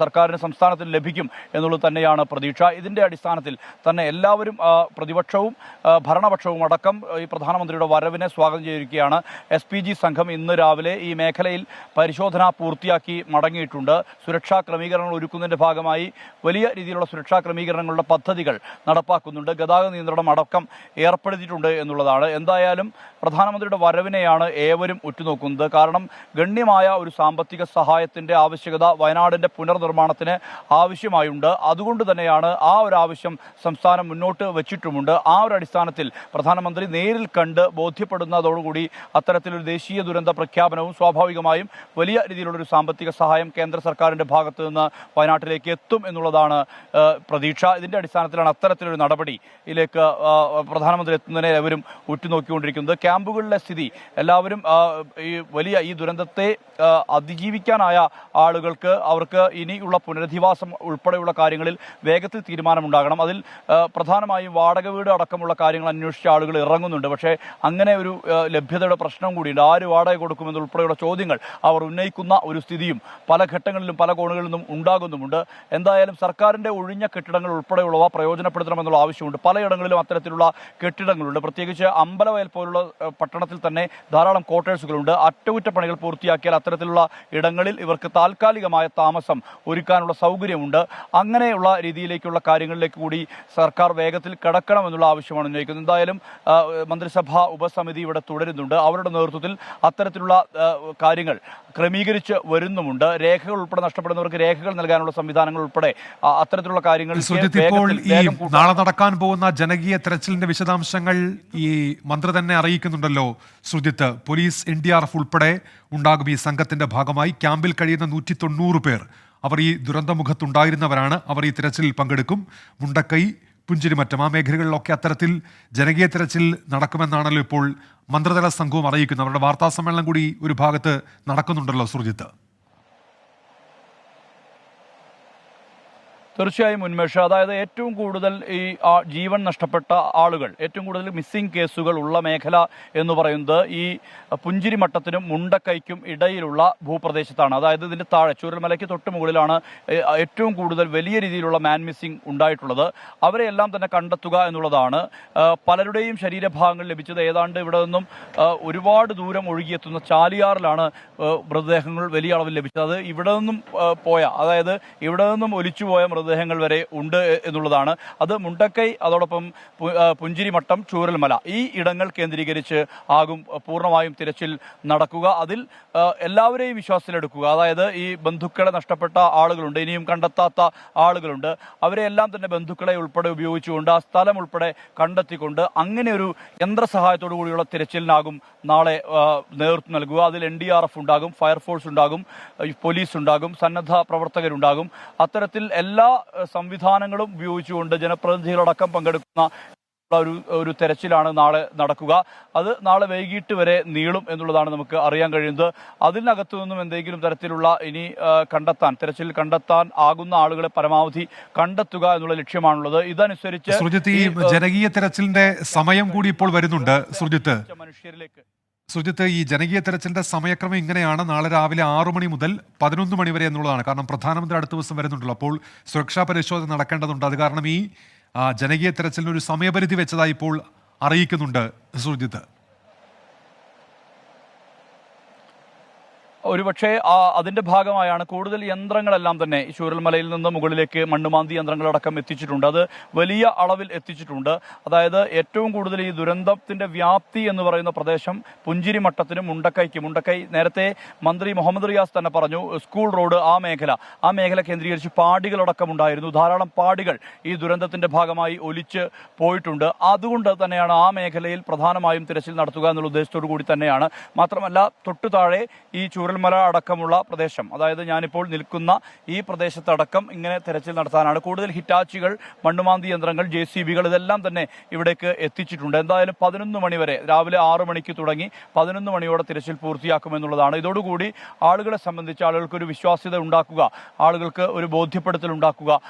സർക്കാരിന് സംസ്ഥാനത്തിന് ലഭിക്കും എന്നുള്ളത് തന്നെയാണ് പ്രതീക്ഷ. ഇതിന്റെ അടിസ്ഥാനത്തിൽ തന്നെ എല്ലാവരും, പ്രതിപക്ഷവും ഭരണപക്ഷവും അടക്കം ഈ പ്രധാനമന്ത്രിയുടെ വരവിനെ സ്വാഗതം ചെയ്തിരിക്കുകയാണ്. SPG സംഘം ഇന്ന് രാവിലെ ഈ മേഖലയിൽ പരിശോധന പൂർത്തിയാക്കി മടങ്ങിയിട്ടുണ്ട്. സുരക്ഷാ ക്രമീകരണങ്ങൾ ഒരുക്കുന്നതിന്റെ ഭാഗമായി വലിയ രീതിയിലുള്ള സുരക്ഷാ ക്രമീകരണങ്ങളുടെ പദ്ധതികൾ നടപ്പാക്കുന്നുണ്ട്. ഗതാഗത നിയന്ത്രണം അടക്കം ഏർപ്പെടുത്തിയിട്ടുണ്ട് എന്നുള്ളതാണ്. എന്തായാലും പ്രധാനമന്ത്രിയുടെ വരവിനെയാണ് ഏവരും ഉറ്റുനോക്കുന്നത്. കാരണം ഗണ്യമായ ഒരു സാമ്പത്തിക സഹായത്തിന്റെ ആവശ്യകത വയനാടിന്റെ പുനർനിർമ്മാണത്തിന് ആവശ്യമായുണ്ട്. അതുകൊണ്ട് തന്നെയാണ് ആ ഒരു ആവശ്യം സംസ്ഥാനം മുന്നോട്ട് വെച്ചിട്ടുമുണ്ട്. ആ ഒരു അടിസ്ഥാനത്തിൽ പ്രധാനമന്ത്രി നേരിൽ കണ്ട് ബോധ്യപ്പെടുന്നതോടുകൂടി അത്തരത്തിലൊരു ദേശീയ ദുരന്ത പ്രഖ്യാപനവും സ്വാഭാവികമായും വലിയ രീതിയിലുള്ളൊരു സാമ്പത്തിക സഹായം കേന്ദ്ര സർക്കാരിന്റെ ഭാഗത്ത് നിന്ന് വയനാട്ടിലേക്ക് എത്തും എന്നുള്ളതാണ് പ്രതീക്ഷ. ഇതിന്റെ അടിസ്ഥാനത്തിലാണ് അത്തരത്തിലൊരു നടപടിയിലേക്ക് പ്രധാനമന്ത്രി എത്തുന്നതിനെ അവരും ഉറ്റുനോക്കിക്കൊണ്ടിരിക്കുന്നത്. ക്യാമ്പുകളിലെ സ്ഥിതി, എല്ലാവരും ഈ ദുരന്തത്തെ അതിജീവിക്കാനായ ആളുകൾക്ക് അവർക്ക് ഇനിയുള്ള പുനരധിവാസം ഉൾപ്പെടെയുള്ള കാര്യങ്ങളിൽ വേഗത്തിൽ തീരുമാനമുണ്ടാകണം. അതിൽ പ്രധാനമായും വാടക വീട് അടക്കമുള്ള കാര്യങ്ങൾ അന്വേഷിച്ച ആളുകൾ ഇറങ്ങുന്നുണ്ട്. പക്ഷേ അങ്ങനെ ഒരു ലഭ്യതയുടെ പ്രശ്നം കൂടിയുണ്ട്. ആര് വാടക കൊടുക്കുമെന്നുൾപ്പെടെയുള്ള ചോദ്യങ്ങൾ അവർ ഉന്നയിക്കുന്ന ഒരു സ്ഥിതിയും പല ഘട്ടങ്ങളിലും പല കോണുകളിൽ നിന്നും ഉണ്ടാകുന്നുമുണ്ട്. എന്തായാലും സർക്കാരിന്റെ ഒഴിഞ്ഞ കെട്ടിടങ്ങൾ ഉൾപ്പെടെയുള്ളവ പ്രയോജനപ്പെടുത്തണമെന്നുള്ള ആവശ്യമുണ്ട്. പലയിടങ്ങളിലും അത്തരത്തിലുള്ള കെട്ടിടങ്ങളുണ്ട്. പ്രത്യേകിച്ച് അമ്പലവയൽ പോലുള്ള പട്ടണത്തിൽ തന്നെ ധാരാളം ക്വാർട്ടേഴ്സുകളുണ്ട്. അറ്റകുറ്റപ്പണികൾ പൂർത്തിയാക്കിയാൽ അത്തരത്തിലുള്ള ഇടങ്ങളിൽ ഇവർക്ക് താൽക്കാലികമായ താമസം ഒരുക്കാനുള്ള സൗകര്യമുണ്ട്. അങ്ങനെയുള്ള രീതിയിലേക്കുള്ള കാര്യങ്ങളിലേക്ക് കൂടി സർക്കാർ വേഗത്തിൽ കടക്കണമെന്നുള്ള ആവശ്യമാണ് ഉന്നയിക്കുന്നത്. എന്തായാലും മന്ത്രിസഭാ ഉപസമിതി ഇവിടെ തുടരുന്നുണ്ട്. അവരുടെ നേതൃത്വത്തിൽ അത്തരത്തിലുള്ള കാര്യങ്ങൾ ക്രമീകരിച്ച് വരുന്നുമുണ്ട്. രേഖകൾ ഉൾപ്പെടെ നഷ്ടപ്പെടുന്നവർക്ക് രേഖകൾ നൽകാനുള്ള സംവിധാനങ്ങൾ ഉൾപ്പെടെ അത്തരത്തിലുള്ള കാര്യങ്ങൾ നാളെ നടക്കാൻ പോകുന്ന ജനകീയ തെരച്ചിലിന്റെ വിശദാംശങ്ങൾ ഈ മന്ത്രി തന്നെ അറിയിക്കുന്നുണ്ടല്ലോ സുജിത്ത്. പോലീസ്, NDRF ഉൾപ്പെടെ ഉണ്ടാകും ഈ സംഘത്തിന്റെ ഭാഗമായി. ക്യാമ്പിൽ കഴിയുന്ന 190 പേർ അവർ ഈ ദുരന്തമുഖത്തുണ്ടായിരുന്നവരാണ്. അവർ ഈ തിരച്ചിലിൽ പങ്കെടുക്കും. മുണ്ടക്കൈ, പുഞ്ചിരിമറ്റം, ആ മേഖലകളിലൊക്കെ അത്തരത്തിൽ ജനകീയ തിരച്ചിൽ നടക്കുമെന്നാണല്ലോ ഇപ്പോൾ മന്ത്രിതല സംഘവും അറിയിക്കുന്നത്. അവരുടെ വാർത്താ സമ്മേളനം കൂടി ഒരു ഭാഗത്ത് നടക്കുന്നുണ്ടല്ലോ സുർജിത്ത്. തീർച്ചയായും ഉന്മേഷ്, അതായത് ഏറ്റവും കൂടുതൽ ഈ ജീവൻ നഷ്ടപ്പെട്ട ആളുകൾ, ഏറ്റവും കൂടുതൽ മിസ്സിംഗ് കേസുകൾ ഉള്ള മേഖല എന്ന് പറയുന്നത് ഈ പുഞ്ചിരിമട്ടത്തിനും മുണ്ടക്കൈക്കും ഇടയിലുള്ള ഭൂപ്രദേശത്താണ്. അതായത് ഇതിൻ്റെ താഴെ ചൂരൽമലയ്ക്ക് തൊട്ട് മുകളിലാണ് ഏറ്റവും കൂടുതൽ വലിയ രീതിയിലുള്ള മാൻ മിസ്സിംഗ് ഉണ്ടായിട്ടുള്ളത്. അവരെയെല്ലാം തന്നെ കണ്ടെത്തുക എന്നുള്ളതാണ്. പലരുടെയും ശരീരഭാഗങ്ങൾ ലഭിച്ചത് ഏതാണ്ട് ഇവിടെ നിന്നും ഒരുപാട് ദൂരം ഒഴുകിയെത്തുന്ന ചാലിയാറിലാണ് മൃതദേഹങ്ങൾ വലിയ അളവിൽ ലഭിച്ചത്. അത് ഇവിടെ നിന്നും അതായത് ഇവിടെ നിന്നും ഒലിച്ചുപോയ മൃതദേഹങ്ങൾ വരെ ഉണ്ട് എന്നുള്ളതാണ്. അത് മുണ്ടക്കൈ, അതോടൊപ്പം പുഞ്ചിരിമട്ടം, ചൂരൽമല ഈ ഇടങ്ങൾ കേന്ദ്രീകരിച്ച് ആകും പൂർണ്ണമായും തിരച്ചിൽ നടക്കുക. അതിൽ എല്ലാവരെയും വിശ്വാസത്തിലെടുക്കുക. അതായത് ഈ ബന്ധുക്കളെ നഷ്ടപ്പെട്ട ആളുകളുണ്ട്, ഇനിയും കണ്ടെത്താത്ത ആളുകളുണ്ട്. അവരെയെല്ലാം തന്നെ ബന്ധുക്കളെ ഉൾപ്പെടെ ഉപയോഗിച്ചുകൊണ്ട് ആ സ്ഥലം ഉൾപ്പെടെ കണ്ടെത്തിക്കൊണ്ട് അങ്ങനെ ഒരു യന്ത്രസഹായത്തോടു കൂടിയുള്ള തിരച്ചിലിനാകും നാളെ നേതൃത്വം നൽകുക. അതിൽ NDRF ഉണ്ടാകും, ഫയർഫോഴ്സ് ഉണ്ടാകും, പോലീസ് ഉണ്ടാകും, സന്നദ്ധ പ്രവർത്തകരുണ്ടാകും. അത്തരത്തിൽ എല്ലാ സംവിധാനങ്ങളും ഉപയോഗിച്ചുകൊണ്ട് ജനപ്രതിനിധികളടക്കം പങ്കെടുക്കുന്ന ഒരു തെരച്ചിലാണ് നാളെ നടക്കുക. അത് നാളെ വൈകിട്ട് വരെ നീളും എന്നുള്ളതാണ് നമുക്ക് അറിയാൻ കഴിയുന്നത്. അതിനകത്തു നിന്നും എന്തെങ്കിലും തരത്തിലുള്ള ഇനി തെരച്ചിൽ കണ്ടെത്താൻ ആകുന്ന ആളുകളെ പരമാവധി കണ്ടെത്തുക എന്നുള്ള ലക്ഷ്യമാണുള്ളത്. ഇതനുസരിച്ച് സുർജിത്ത്, ഈ ജനകീയ തെരച്ചിലിന്റെ സമയം കൂടി ഇപ്പോൾ വരുന്നുണ്ട്. സുർജിത്ത്, ഈ ജനകീയ തെരച്ചിലിന്റെ സമയക്രമം ഇങ്ങനെയാണ്: നാളെ രാവിലെ 6 മണി മുതൽ 11 മണി വരെ എന്നുള്ളതാണ്. കാരണം പ്രധാനമന്ത്രി അടുത്ത ദിവസം വരുന്നുണ്ടല്ലോ, അപ്പോൾ സുരക്ഷാ പരിശോധന നടക്കേണ്ടതുണ്ട്. അത് കാരണം ഈ ജനകീയ തെരച്ചിലിന് ഒരു സമയപരിധി വെച്ചതായി ഇപ്പോൾ അറിയിക്കുന്നുണ്ട് സുർജിത്ത്. ഒരുപക്ഷെ അതിന്റെ ഭാഗമായാണ് കൂടുതൽ യന്ത്രങ്ങളെല്ലാം തന്നെ ചൂരൽമലയിൽ നിന്ന് മുകളിലേക്ക് മണ്ണുമാന്തി യന്ത്രങ്ങളടക്കം എത്തിച്ചിട്ടുണ്ട്. അത് വലിയ അളവിൽ എത്തിച്ചിട്ടുണ്ട്. അതായത് ഏറ്റവും കൂടുതൽ ഈ ദുരന്തത്തിന്റെ വ്യാപ്തി എന്ന് പറയുന്ന പ്രദേശം പുഞ്ചിരിമട്ടത്തിനും മുണ്ടക്കൈ നേരത്തെ മന്ത്രി മുഹമ്മദ് റിയാസ് തന്നെ പറഞ്ഞു, സ്കൂൾ റോഡ് ആ മേഖല കേന്ദ്രീകരിച്ച് പാടികളടക്കം ഉണ്ടായിരുന്നു. ധാരാളം പാടികൾ ഈ ദുരന്തത്തിന്റെ ഭാഗമായി ഒലിച്ച് പോയിട്ടുണ്ട്. അതുകൊണ്ട് തന്നെയാണ് ആ മേഖലയിൽ പ്രധാനമായും തിരച്ചിൽ നടത്തുക എന്നുള്ള ഉദ്ദേശത്തോടു കൂടി തന്നെയാണ്. മാത്രമല്ല തൊട്ടു താഴെ ഈ ചൂരൽമല അടക്കമുള്ള പ്രദേശം, അതായത് ഞാനിപ്പോൾ നിൽക്കുന്ന ഈ പ്രദേശത്തടക്കം ഇങ്ങനെ തെരച്ചിൽ നടത്താനാണ്. കൂടുതൽ ഹിറ്റാച്ചികൾ, മണ്ണുമാന്തി യന്ത്രങ്ങൾ, JCBകൾ ഇതെല്ലാം തന്നെ ഇവിടേക്ക് എത്തിച്ചിട്ടുണ്ട്. എന്തായാലും 11 മണി വരെ, രാവിലെ 6 മണിക്ക് തുടങ്ങി 11 മണിയോടെ തിരച്ചിൽ പൂർത്തിയാക്കുമെന്നുള്ളതാണ്. ഇതോടുകൂടി ആളുകളെ സംബന്ധിച്ച് ആളുകൾക്ക് ഒരു വിശ്വാസ്യത ഉണ്ടാക്കുക, ആളുകൾക്ക് ഒരു ബോധ്യപ്പെടുത്തൽ ഉണ്ടാക്കുക,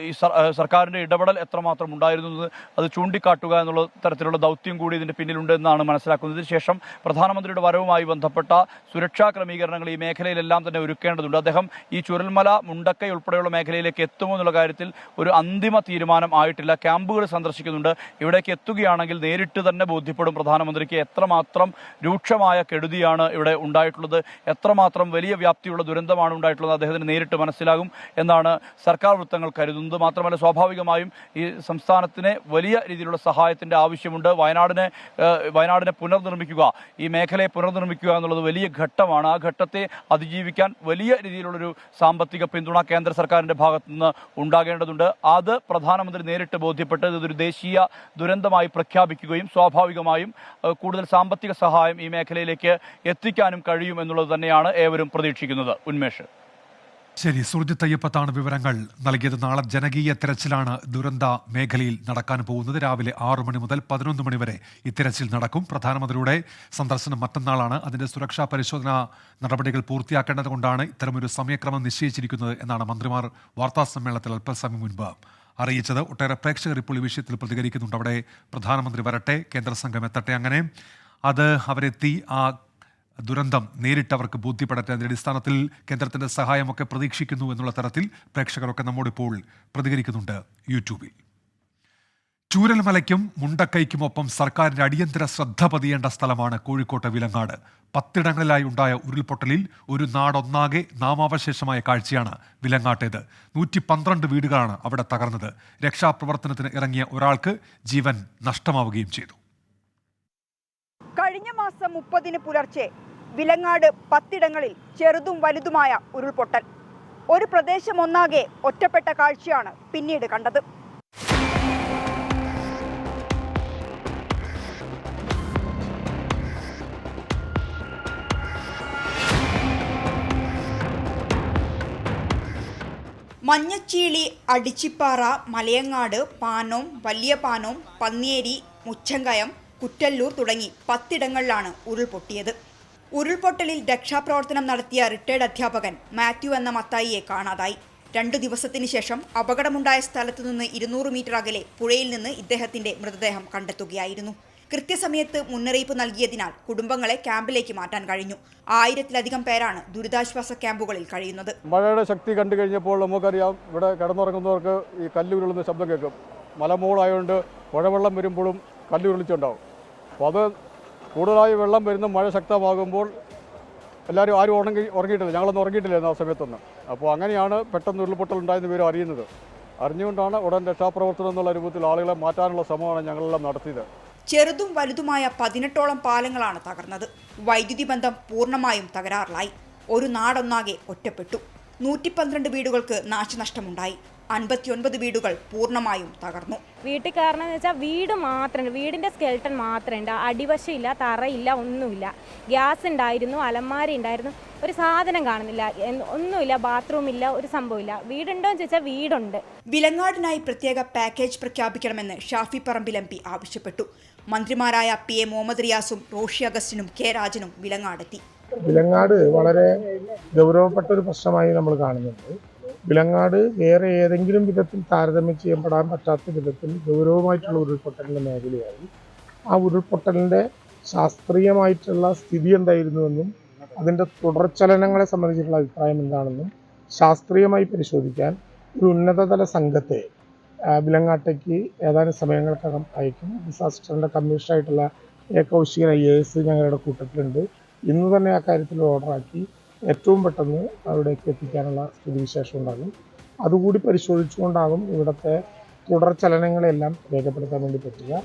ഈ സർക്കാരിൻ്റെ ഇടപെടൽ എത്രമാത്രം ഉണ്ടായിരുന്നു അത് ചൂണ്ടിക്കാട്ടുക എന്നുള്ള തരത്തിലുള്ള ദൗത്യം കൂടി ഇതിൻ്റെ പിന്നിലുണ്ട് എന്നാണ് മനസ്സിലാക്കുന്നത്. ഇതിനുശേഷം പ്രധാനമന്ത്രിയുടെ വരവുമായി ബന്ധപ്പെട്ട സുരക്ഷാ ക്രമീകരണങ്ങൾ ഈ മേഖലയിലെല്ലാം തന്നെ ഒരുക്കേണ്ടതുണ്ട്. അദ്ദേഹം ഈ ചുരൽമല, മുണ്ടക്കൈ ഉൾപ്പെടെയുള്ള മേഖലയിലേക്ക് എത്തുമോ എന്നുള്ള കാര്യത്തിൽ ഒരു അന്തിമ തീരുമാനം ആയിട്ടില്ല. ക്യാമ്പുകൾ സന്ദർശിക്കുന്നുണ്ട്. ഇവിടേക്ക് എത്തുകയാണെങ്കിൽ നേരിട്ട് തന്നെ ബോധ്യപ്പെടും പ്രധാനമന്ത്രിക്ക് എത്രമാത്രം രൂക്ഷമായ കെടുതിയാണ് ഇവിടെ ഉണ്ടായിട്ടുള്ളത്, എത്രമാത്രം വലിയ വ്യാപ്തിയുള്ള ദുരന്തമാണ് ഉണ്ടായിട്ടുള്ളത് അദ്ദേഹത്തിന് നേരിട്ട് മനസ്സിലാകും എന്നാണ് സർക്കാർ വൃത്തങ്ങൾ കരുതുന്നത്. മാത്രമല്ല, സ്വാഭാവികമായും ഈ സംസ്ഥാനത്തിന് വലിയ രീതിയിലുള്ള സഹായത്തിൻ്റെ ആവശ്യമുണ്ട്. വയനാടിനെ പുനർനിർമ്മിക്കുക, ഈ മേഖലയെ പുനർനിർമ്മിക്കുക എന്നുള്ളത് വലിയ ഘട്ടമാണ്. ആ ഘട്ടത്തെ അതിജീവിക്കാൻ വലിയ രീതിയിലുള്ളൊരു സാമ്പത്തിക പിന്തുണ കേന്ദ്ര സർക്കാരിൻ്റെ ഭാഗത്തു നിന്ന് ഉണ്ടാകേണ്ടതുണ്ട്. അത് പ്രധാനമന്ത്രി നേരിട്ട് ബോധ്യപ്പെട്ട് ഇതൊരു ദേശീയ ദുരന്തമായി പ്രഖ്യാപിക്കുകയും സ്വാഭാവികമായും കൂടുതൽ സാമ്പത്തിക സഹായം ഈ മേഖലയിലേക്ക് എത്തിക്കാനും കഴിയും എന്നുള്ളത് തന്നെയാണ് ഏവരും പ്രതീക്ഷിക്കുന്നത്. ഉന്മേഷ്. ശരി, സുർജിത്ത് അയ്യപ്പത്താണ് വിവരങ്ങൾ നൽകിയത്. നാളെ ജനകീയ തെരച്ചിലാണ് ദുരന്ത മേഖലയിൽ നടക്കാൻ പോകുന്നത്. രാവിലെ 6 മണി മുതൽ 11 മണി വരെ ഈ തെരച്ചിൽ നടക്കും. പ്രധാനമന്ത്രിയുടെ സന്ദർശനം മറ്റന്നാളാണ്. അതിന്റെ സുരക്ഷാ പരിശോധനാ നടപടികൾ പൂർത്തിയാക്കേണ്ടത് കൊണ്ടാണ് ഇത്തരമൊരു സമയക്രമം നിശ്ചയിച്ചിരിക്കുന്നത് എന്നാണ് മന്ത്രിമാർ വാർത്താ സമ്മേളനത്തിൽ അല്പസമയം മുൻപ് അറിയിച്ചത്. ഒട്ടേറെ പ്രേക്ഷകർ ഇപ്പോൾ ഈ വിഷയത്തിൽ പ്രതികരിക്കുന്നുണ്ട്. അവിടെ പ്രധാനമന്ത്രി വരട്ടെ, കേന്ദ്ര സംഘം എത്തട്ടെ, അങ്ങനെ അത് അവരെത്തി ആ ദുരന്തം നേരിട്ട് അവർക്ക് ബോധ്യപ്പെടട്ടെ, അതിൻ്റെ അടിസ്ഥാനത്തിൽ കേന്ദ്രത്തിൻ്റെ സഹായമൊക്കെ പ്രതീക്ഷിക്കുന്നു എന്നുള്ള തരത്തിൽ പ്രേക്ഷകരൊക്കെ നമ്മോടിപ്പോൾ പ്രതികരിക്കുന്നുണ്ട് യൂട്യൂബിൽ. ചൂരൽമലയ്ക്കും മുണ്ടക്കൈക്കുമൊപ്പം സർക്കാരിൻ്റെ അടിയന്തര ശ്രദ്ധ പതിയേണ്ട സ്ഥലമാണ് കോഴിക്കോട്ടെ വിലങ്ങാട്. 10 ഇടങ്ങളിലായി ഉണ്ടായ ഉരുൾപൊട്ടലിൽ ഒരു നാടൊന്നാകെ നാമാവശേഷമായ കാഴ്ചയാണ് വിലങ്ങാട്ടേത്. 112 വീടുകളാണ് അവിടെ തകർന്നത്. രക്ഷാപ്രവർത്തനത്തിന് ഇറങ്ങിയ ഒരാൾക്ക് ജീവൻ നഷ്ടമാവുകയും ചെയ്തു. കഴിഞ്ഞ മാസം 30-ന് പുലർച്ചെ വിലങ്ങാട് 10 ഇടങ്ങളിൽ ചെറുതും വലുതുമായ ഉരുൾപൊട്ടൽ. ഒരു പ്രദേശം ഒന്നാകെ ഒറ്റപ്പെട്ട കാഴ്ചയാണ് പിന്നീട് കണ്ടത്. മഞ്ഞച്ചീളി, അടിച്ചിപ്പാറ, മലയങ്ങാട്, പാനോം, വലിയ പാനോം, പന്നിയേരി, മുച്ചങ്കയം, കുറ്റല്ലൂർ തുടങ്ങി 10 ഇടങ്ങളിലാണ് ഉരുൾപൊട്ടിയത്. ഉരുൾപൊട്ടലിൽ രക്ഷാപ്രവർത്തനം നടത്തിയ റിട്ടയർഡ് അധ്യാപകൻ മാത്യു എന്ന മത്തായിയെ കാണാതായി. 2 ദിവസത്തിന് ശേഷം അപകടമുണ്ടായ സ്ഥലത്തു നിന്ന് 200 മീറ്റർ അകലെ പുഴയിൽ നിന്ന് ഇദ്ദേഹത്തിന്റെ മൃതദേഹം കണ്ടെത്തുകയായിരുന്നു. കൃത്യസമയത്ത് മുന്നറിയിപ്പ് നൽകിയതിനാൽ കുടുംബങ്ങളെ ക്യാമ്പിലേക്ക് മാറ്റാൻ കഴിഞ്ഞു. 1000-ലധികം പേരാണ് ദുരിതാശ്വാസ ക്യാമ്പുകളിൽ കഴിയുന്നത്. മഴയുടെ ശക്തി കണ്ടു കഴിഞ്ഞപ്പോൾ നമുക്കറിയാം, ഇവിടെ കിടന്നുറങ്ങുന്നവർക്ക് ഈ കല്ലുരുളുന്ന ശബ്ദം കേൾക്കും. മലമൂളായതുകൊണ്ട് പുഴവെള്ളം വരുമ്പോഴും കല്ലുരുളിച്ചുണ്ടാവും. അപ്പോൾ അത് കൂടുതലായി വെള്ളം വരുന്ന മഴ ശക്തമാകുമ്പോൾ ആരും ഉറങ്ങിയിട്ടില്ല. ഞങ്ങളൊന്നും ഉറങ്ങിയിട്ടില്ലായിരുന്നു ആ സമയത്തൊന്നും. അപ്പോൾ അങ്ങനെയാണ് പെട്ടെന്ന് ഉരുൾപൊട്ടൽ ഉണ്ടായെന്ന് പേര് അറിയുന്നത്. അറിഞ്ഞുകൊണ്ടാണ് ഉടൻ രക്ഷാപ്രവർത്തനം എന്നുള്ള രൂപത്തിൽ ആളുകളെ മാറ്റാനുള്ള ശ്രമമാണ് ഞങ്ങളെല്ലാം നടത്തിയത്. ചെറുതും വലുതുമായ 18ഓളം പാലങ്ങളാണ് തകർന്നത്. വൈദ്യുതി ബന്ധം പൂർണ്ണമായും തകരാറിലായി. ഒരു നാടൊന്നാകെ ഒറ്റപ്പെട്ടു. 112 വീടുകൾക്ക് നാശനഷ്ടമുണ്ടായി. 59 വീടുകൾ പൂർണ്ണമായും തകർന്നു. വീട്ടിൽ കയറണമെന്ന് വെച്ചാൽ വീട് മാത്രമുണ്ട്, വീടിൻ്റെ സ്കെൽട്ടൺ മാത്രമുണ്ട്. അടിവശമില്ല, തറയില്ല, ഒന്നുമില്ല. ഗ്യാസ് ഉണ്ടായിരുന്നു, അലമാര ഉണ്ടായിരുന്നു, ഒരു സാധനം കാണുന്നില്ല, ഒന്നുമില്ല, ബാത്റൂം ഇല്ല, ഒരു സംഭവമില്ല. വീടുണ്ടോ എന്ന് ചോദിച്ചാൽ വീടുണ്ട്. വിലങ്ങാടിനായി പ്രത്യേക പാക്കേജ് പ്രഖ്യാപിക്കണമെന്ന് ഷാഫി പറമ്പിൽ MP ആവശ്യപ്പെട്ടു. മന്ത്രിമാരായ PA മുഹമ്മദ് റിയാസും റോഷി അഗസ്റ്റിനും K രാജനും വിലങ്ങാടെത്തി. വിലങ്ങാട് വളരെ ഗൗരവപ്പെട്ട ഒരു പ്രശ്നമായി നമ്മൾ കാണുന്നുണ്ട്. വിലങ്ങാട് വേറെ ഏതെങ്കിലും വിധത്തിൽ താരതമ്യം ചെയ്യപ്പെടാൻ പറ്റാത്ത വിധത്തിൽ ഗൗരവമായിട്ടുള്ള ഉരുൾപൊട്ടലിൻ്റെ മേഖലയായി. ആ ഉരുൾപൊട്ടലിൻ്റെ ശാസ്ത്രീയമായിട്ടുള്ള സ്ഥിതി എന്തായിരുന്നുവെന്നും അതിൻ്റെ തുടർചലനങ്ങളെ സംബന്ധിച്ചിട്ടുള്ള അഭിപ്രായം എന്താണെന്നും ശാസ്ത്രീയമായി പരിശോധിക്കാൻ ഒരു ഉന്നതതല സംഘത്തെ വിലങ്ങാട്ടേക്ക് ഏതാനും സമയങ്ങൾക്കകം അയക്കും. ഡിസാസ്റ്ററിൻ്റെ കമ്മീഷണറായിട്ടുള്ള A. കൗശികൻ IAS ഞങ്ങളുടെ കൂട്ടത്തിലുണ്ട്. ഇന്ന് തന്നെ ആ കാര്യത്തിൽ ഓർഡറാക്കി ഏറ്റവും പെട്ടെന്ന് അവിടേക്ക് എത്തിക്കാനുള്ള സ്ഥിതിവിശേഷം ഉണ്ടാകും. അതുകൂടി പരിശോധിച്ചുകൊണ്ടാകും ഇവിടുത്തെ തുടർചലനങ്ങളെല്ലാം രേഖപ്പെടുത്താൻ വേണ്ടി പറ്റുക.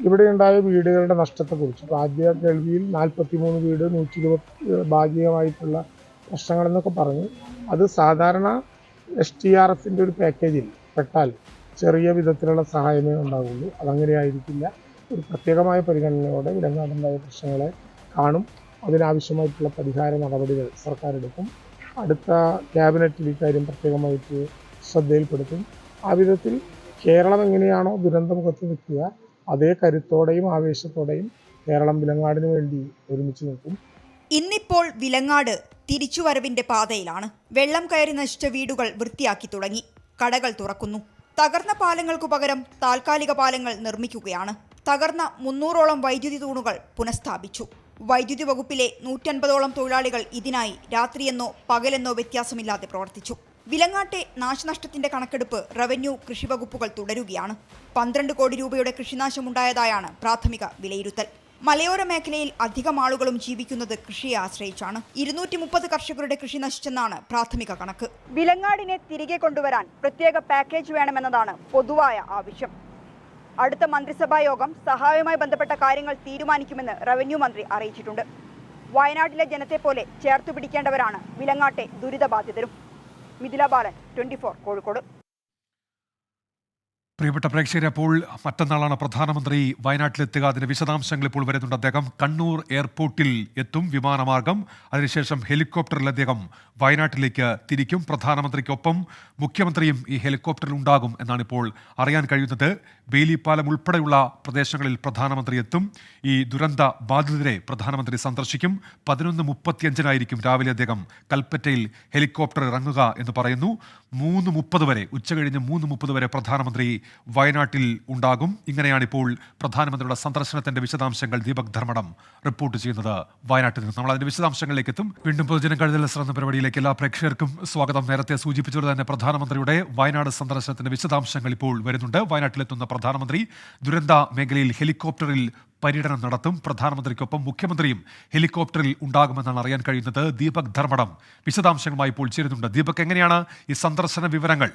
ഇവിടെ ഉണ്ടായ വീടുകളുടെ നഷ്ടത്തെക്കുറിച്ച് ആദ്യ കേൾവിയിൽ 43 വീട്, 120 ഭാഗികമായിട്ടുള്ള പ്രശ്നങ്ങളെന്നൊക്കെ പറഞ്ഞു. അത് സാധാരണ STRFൻ്റെ ഒരു പാക്കേജിൽ പെട്ടാൽ ചെറിയ വിധത്തിലുള്ള സഹായമേ ഉണ്ടാകുള്ളൂ. അതങ്ങനെയായിരിക്കില്ല. ഒരു പ്രത്യേകമായ പരിഗണനയോടെ വിലങ്ങാടുണ്ടായ പ്രശ്നങ്ങളെ കാണും. അതിനാവശ്യമായിട്ടുള്ള പരിഹാര നടപടികൾ സർക്കാർ എടുക്കും. അടുത്ത ക്യാബിനറ്റിൽ ഇക്കാര്യം പ്രത്യേകമായിട്ട് ശ്രദ്ധയിൽപ്പെടുത്തും. ആ വിധത്തിൽ കേരളം എങ്ങനെയാണോ ദുരന്തമുഖത്ത് നിൽക്കുക, അതേ കരുത്തോടെയും ആവേശത്തോടെയും കേരളം വിലങ്ങാടിന് വേണ്ടി ഒരുമിച്ച് നിൽക്കും. ഇന്നിപ്പോൾ വിലങ്ങാട് തിരിച്ചുവരവിന്റെ പാതയിലാണ്. വെള്ളം കയറി നശിച്ച വീടുകൾ വൃത്തിയാക്കി തുടങ്ങി. കടകൾ തുറക്കുന്നു. തകർന്ന പാലങ്ങൾക്കു പകരം താൽക്കാലിക പാലങ്ങൾ നിർമ്മിക്കുകയാണ്. തകർന്ന 300ഓളം വൈദ്യുതി തൂണുകൾ പുനഃസ്ഥാപിച്ചു. വൈദ്യുതി വകുപ്പിലെ 150ഓളം തൊഴിലാളികൾ ഇതിനായി രാത്രിയെന്നോ പകലെന്നോ വ്യത്യാസമില്ലാതെ പ്രവർത്തിച്ചു. വിലങ്ങാട്ടെ നാശനഷ്ടത്തിന്റെ കണക്കെടുപ്പ് റവന്യൂ, കൃഷി വകുപ്പുകൾ തുടരുകയാണ്. 12 കോടി രൂപയുടെ കൃഷിനാശമുണ്ടായതായാണ് പ്രാഥമിക വിലയിരുത്തൽ. മലയോര മേഖലയിൽ അധികം ആളുകളും ജീവിക്കുന്നത് കൃഷിയെ ആശ്രയിച്ചാണ്. 230 കർഷകരുടെ കൃഷി നശിച്ചെന്നാണ് പ്രാഥമിക കണക്ക്. വിലങ്ങാടിനെ തിരികെ കൊണ്ടുവരാൻ പ്രത്യേക പാക്കേജ് വേണമെന്നതാണ് പൊതുവായ ആവശ്യം. അടുത്ത മന്ത്രിസഭാ യോഗം സഹായവുമായി ബന്ധപ്പെട്ട കാര്യങ്ങൾ തീരുമാനിക്കുമെന്ന് റവന്യൂ മന്ത്രി അറിയിച്ചിട്ടുണ്ട്. വയനാട്ടിലെ ജനത്തെ പോലെ ചേർത്തു പിടിക്കേണ്ടവരാണ് വിലങ്ങാട്ടെ ദുരിതബാധിതരും. മിഥില ബാലൻ, 24 കോഴിക്കോട്. പ്രിയപ്പെട്ട പ്രേക്ഷകരെ, അപ്പോൾ മറ്റന്നാളാണ് പ്രധാനമന്ത്രി വയനാട്ടിലെത്തുക. അതിന്റെ വിശദാംശങ്ങൾ ഇപ്പോൾ വരുന്നുണ്ട്. അദ്ദേഹം കണ്ണൂർ എയർപോർട്ടിൽ എത്തും വിമാനമാർഗം. അതിനുശേഷം ഹെലികോപ്റ്ററിൽ അദ്ദേഹം വയനാട്ടിലേക്ക് തിരിക്കും. പ്രധാനമന്ത്രിക്കൊപ്പം മുഖ്യമന്ത്രിയും ഈ ഹെലികോപ്റ്ററിൽ ഉണ്ടാകും എന്നാണ് ഇപ്പോൾ അറിയാൻ കഴിയുന്നത്. ബേലിപ്പാലം ഉൾപ്പെടെയുള്ള പ്രദേശങ്ങളിൽ പ്രധാനമന്ത്രി എത്തും. ഈ ദുരന്ത ബാധിതരെ പ്രധാനമന്ത്രി സന്ദർശിക്കും. 11:35 രാവിലെ അദ്ദേഹം കൽപ്പറ്റയിൽ ഹെലികോപ്റ്റർ ഇറങ്ങുക എന്ന് പറയുന്നു. 3:30 വരെ, ഉച്ചകഴിഞ്ഞ് 3:30 വരെ പ്രധാനമന്ത്രി വയനാട്ടിൽ ഉണ്ടാകും. ഇങ്ങനെയാണ് ഇപ്പോൾ പ്രധാനമന്ത്രിയുടെ സന്ദർശനത്തിന്റെ വിശദാംശങ്ങൾ ദീപക് ധർമ്മടം റിപ്പോർട്ട് ചെയ്യുന്നത് വയനാട്ടിൽ നിന്ന്. നമ്മൾ അതിന്റെ വിശദാംശങ്ങളിലേക്ക് എത്തും. വീണ്ടും പൊതുജനം കഴുതൽ എന്ന പരിപാടിയിലേക്ക് എല്ലാ പ്രേക്ഷകർക്കും സ്വാഗതം. നേരത്തെ സൂചിപ്പിച്ചത് തന്നെ പ്രധാനമന്ത്രിയുടെ വയനാട് സന്ദർശനത്തിന്റെ വിശദാംശങ്ങൾ ഇപ്പോൾ വരുന്നുണ്ട്. വയനാട്ടിലെത്തുന്ന പ്രധാനമന്ത്രി ദുരന്ത മേഖലയിൽ ഹെലികോപ്റ്ററിൽ പര്യടനം നടത്തും. പ്രധാനമന്ത്രിക്കൊപ്പം മുഖ്യമന്ത്രിയും ഹെലികോപ്റ്ററിൽ ഉണ്ടാകുമെന്നാണ് അറിയാൻ കഴിയുന്നത്. ദീപക് ധർമ്മടം വിശദാംശങ്ങളുമായി ഇപ്പോൾ ചേരുന്നുണ്ട്. ദീപക്, എങ്ങനെയാണ് ഈ സന്ദർശന വിവരങ്ങൾ?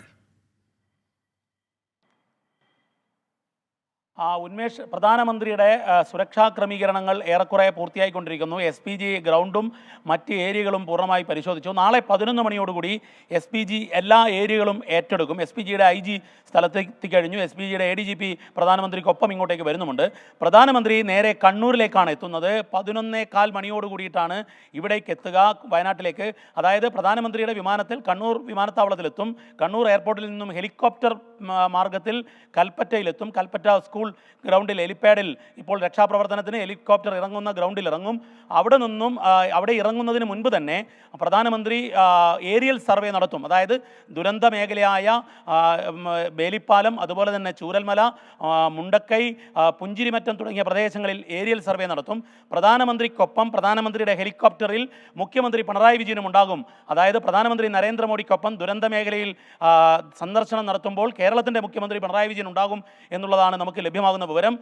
ഉന്മേഷ്, പ്രധാനമന്ത്രിയുടെ സുരക്ഷാ ക്രമീകരണങ്ങൾ ഏറെക്കുറെ പൂർത്തിയായിക്കൊണ്ടിരിക്കുന്നു. SPG ഗ്രൗണ്ടും മറ്റ് ഏരിയകളും പൂർണ്ണമായി പരിശോധിച്ചു. നാളെ 11 മണിയോടുകൂടി SPG എല്ലാ ഏരിയകളും ഏറ്റെടുക്കും. SPGയുടെ IG സ്ഥലത്തെത്തിക്കഴിഞ്ഞു. SPGയുടെ ADGP പ്രധാനമന്ത്രിക്കൊപ്പം ഇങ്ങോട്ടേക്ക് വരുന്നുമുണ്ട്. പ്രധാനമന്ത്രി നേരെ കണ്ണൂരിലേക്കാണ് എത്തുന്നത്. 11:15 മണിയോടുകൂടിയിട്ടാണ് ഇവിടേക്ക് എത്തുക, വയനാട്ടിലേക്ക്. അതായത് പ്രധാനമന്ത്രിയുടെ വിമാനത്തിൽ കണ്ണൂർ വിമാനത്താവളത്തിലെത്തും. കണ്ണൂർ എയർപോർട്ടിൽ നിന്നും ഹെലികോപ്റ്റർ മാർഗത്തിൽ കൽപ്പറ്റയിലെത്തും. കൽപ്പറ്റ സ്കൂൾ ഗ്രൗണ്ടിൽ ഹെലിപ്പാഡിൽ ഇപ്പോൾ രക്ഷാപ്രവർത്തനത്തിന് ഹെലികോപ്റ്റർ ഇറങ്ങുന്ന ഗ്രൗണ്ടിൽ ഇറങ്ങും. അവിടെ ഇറങ്ങുന്നതിന് മുൻപ് തന്നെ പ്രധാനമന്ത്രി ഏരിയൽ സർവേ നടത്തും. അതായത് ദുരന്ത മേഖലയായ ബേലിപ്പാലം, അതുപോലെ തന്നെ ചൂരൽമല, മുണ്ടക്കൈ, പുഞ്ചിരിമറ്റം തുടങ്ങിയ പ്രദേശങ്ങളിൽ ഏരിയൽ സർവേ നടത്തും. പ്രധാനമന്ത്രിക്കൊപ്പം പ്രധാനമന്ത്രിയുടെ ഹെലികോപ്റ്ററിൽ മുഖ്യമന്ത്രി പിണറായി വിജയനും ഉണ്ടാകും. അതായത് പ്രധാനമന്ത്രി നരേന്ദ്രമോദിക്കൊപ്പം ദുരന്ത മേഖലയിൽ സന്ദർശനം നടത്തുമ്പോൾ കേരളത്തിൻ്റെ മുഖ്യമന്ത്രി പിണറായി വിജയൻ ഉണ്ടാകും എന്നുള്ളതാണ് നമുക്ക് ലഭ്യമാകുന്ന വിവരം.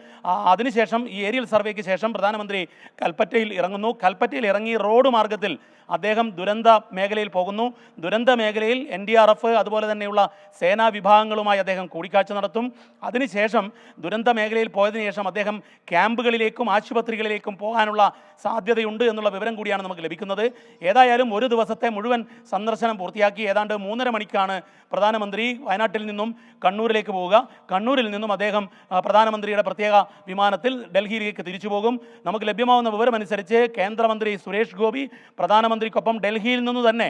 അതിനുശേഷം ഈ ഏരിയൽ സർവേക്ക് ശേഷം പ്രധാനമന്ത്രി കൽപ്പറ്റയിൽ ഇറങ്ങുന്നു. കൽപ്പറ്റയിൽ ഇറങ്ങി റോഡ് മാർഗത്തിൽ അദ്ദേഹം ദുരന്ത മേഖലയിൽ പോകുന്നു. ദുരന്ത മേഖലയിൽ NDRF അതുപോലെ തന്നെയുള്ള സേനാ വിഭാഗങ്ങളുമായി അദ്ദേഹം കൂടിക്കാഴ്ച നടത്തും. അതിനുശേഷം ദുരന്ത മേഖലയിൽ പോയതിനു ശേഷം അദ്ദേഹം ക്യാമ്പുകളിലേക്കും ആശുപത്രികളിലേക്കും പോകാനുള്ള സാധ്യതയുണ്ട് എന്നുള്ള വിവരം കൂടിയാണ് നമുക്ക് ലഭിക്കുന്നത്. ഏതായാലും ഒരു ദിവസത്തെ മുഴുവൻ സന്ദർശനം പൂർത്തിയാക്കി ഏതാണ്ട് 3:30 മണിക്കാണ് പ്രധാനമന്ത്രി വയനാട്ടിൽ നിന്നും കണ്ണൂരിലേക്ക് പോവുക. കണ്ണൂരിൽ നിന്നും അദ്ദേഹം പ്രധാനമന്ത്രിയുടെ പ്രത്യേക വിമാനത്തിൽ ഡൽഹിയിലേക്ക് തിരിച്ചു പോകും. നമുക്ക് ലഭ്യമാവുന്ന വിവരമനുസരിച്ച് കേന്ദ്രമന്ത്രി സുരേഷ് ഗോപി പ്രധാനമന്ത്രിക്കൊപ്പം ഡൽഹിയിൽ നിന്ന് തന്നെ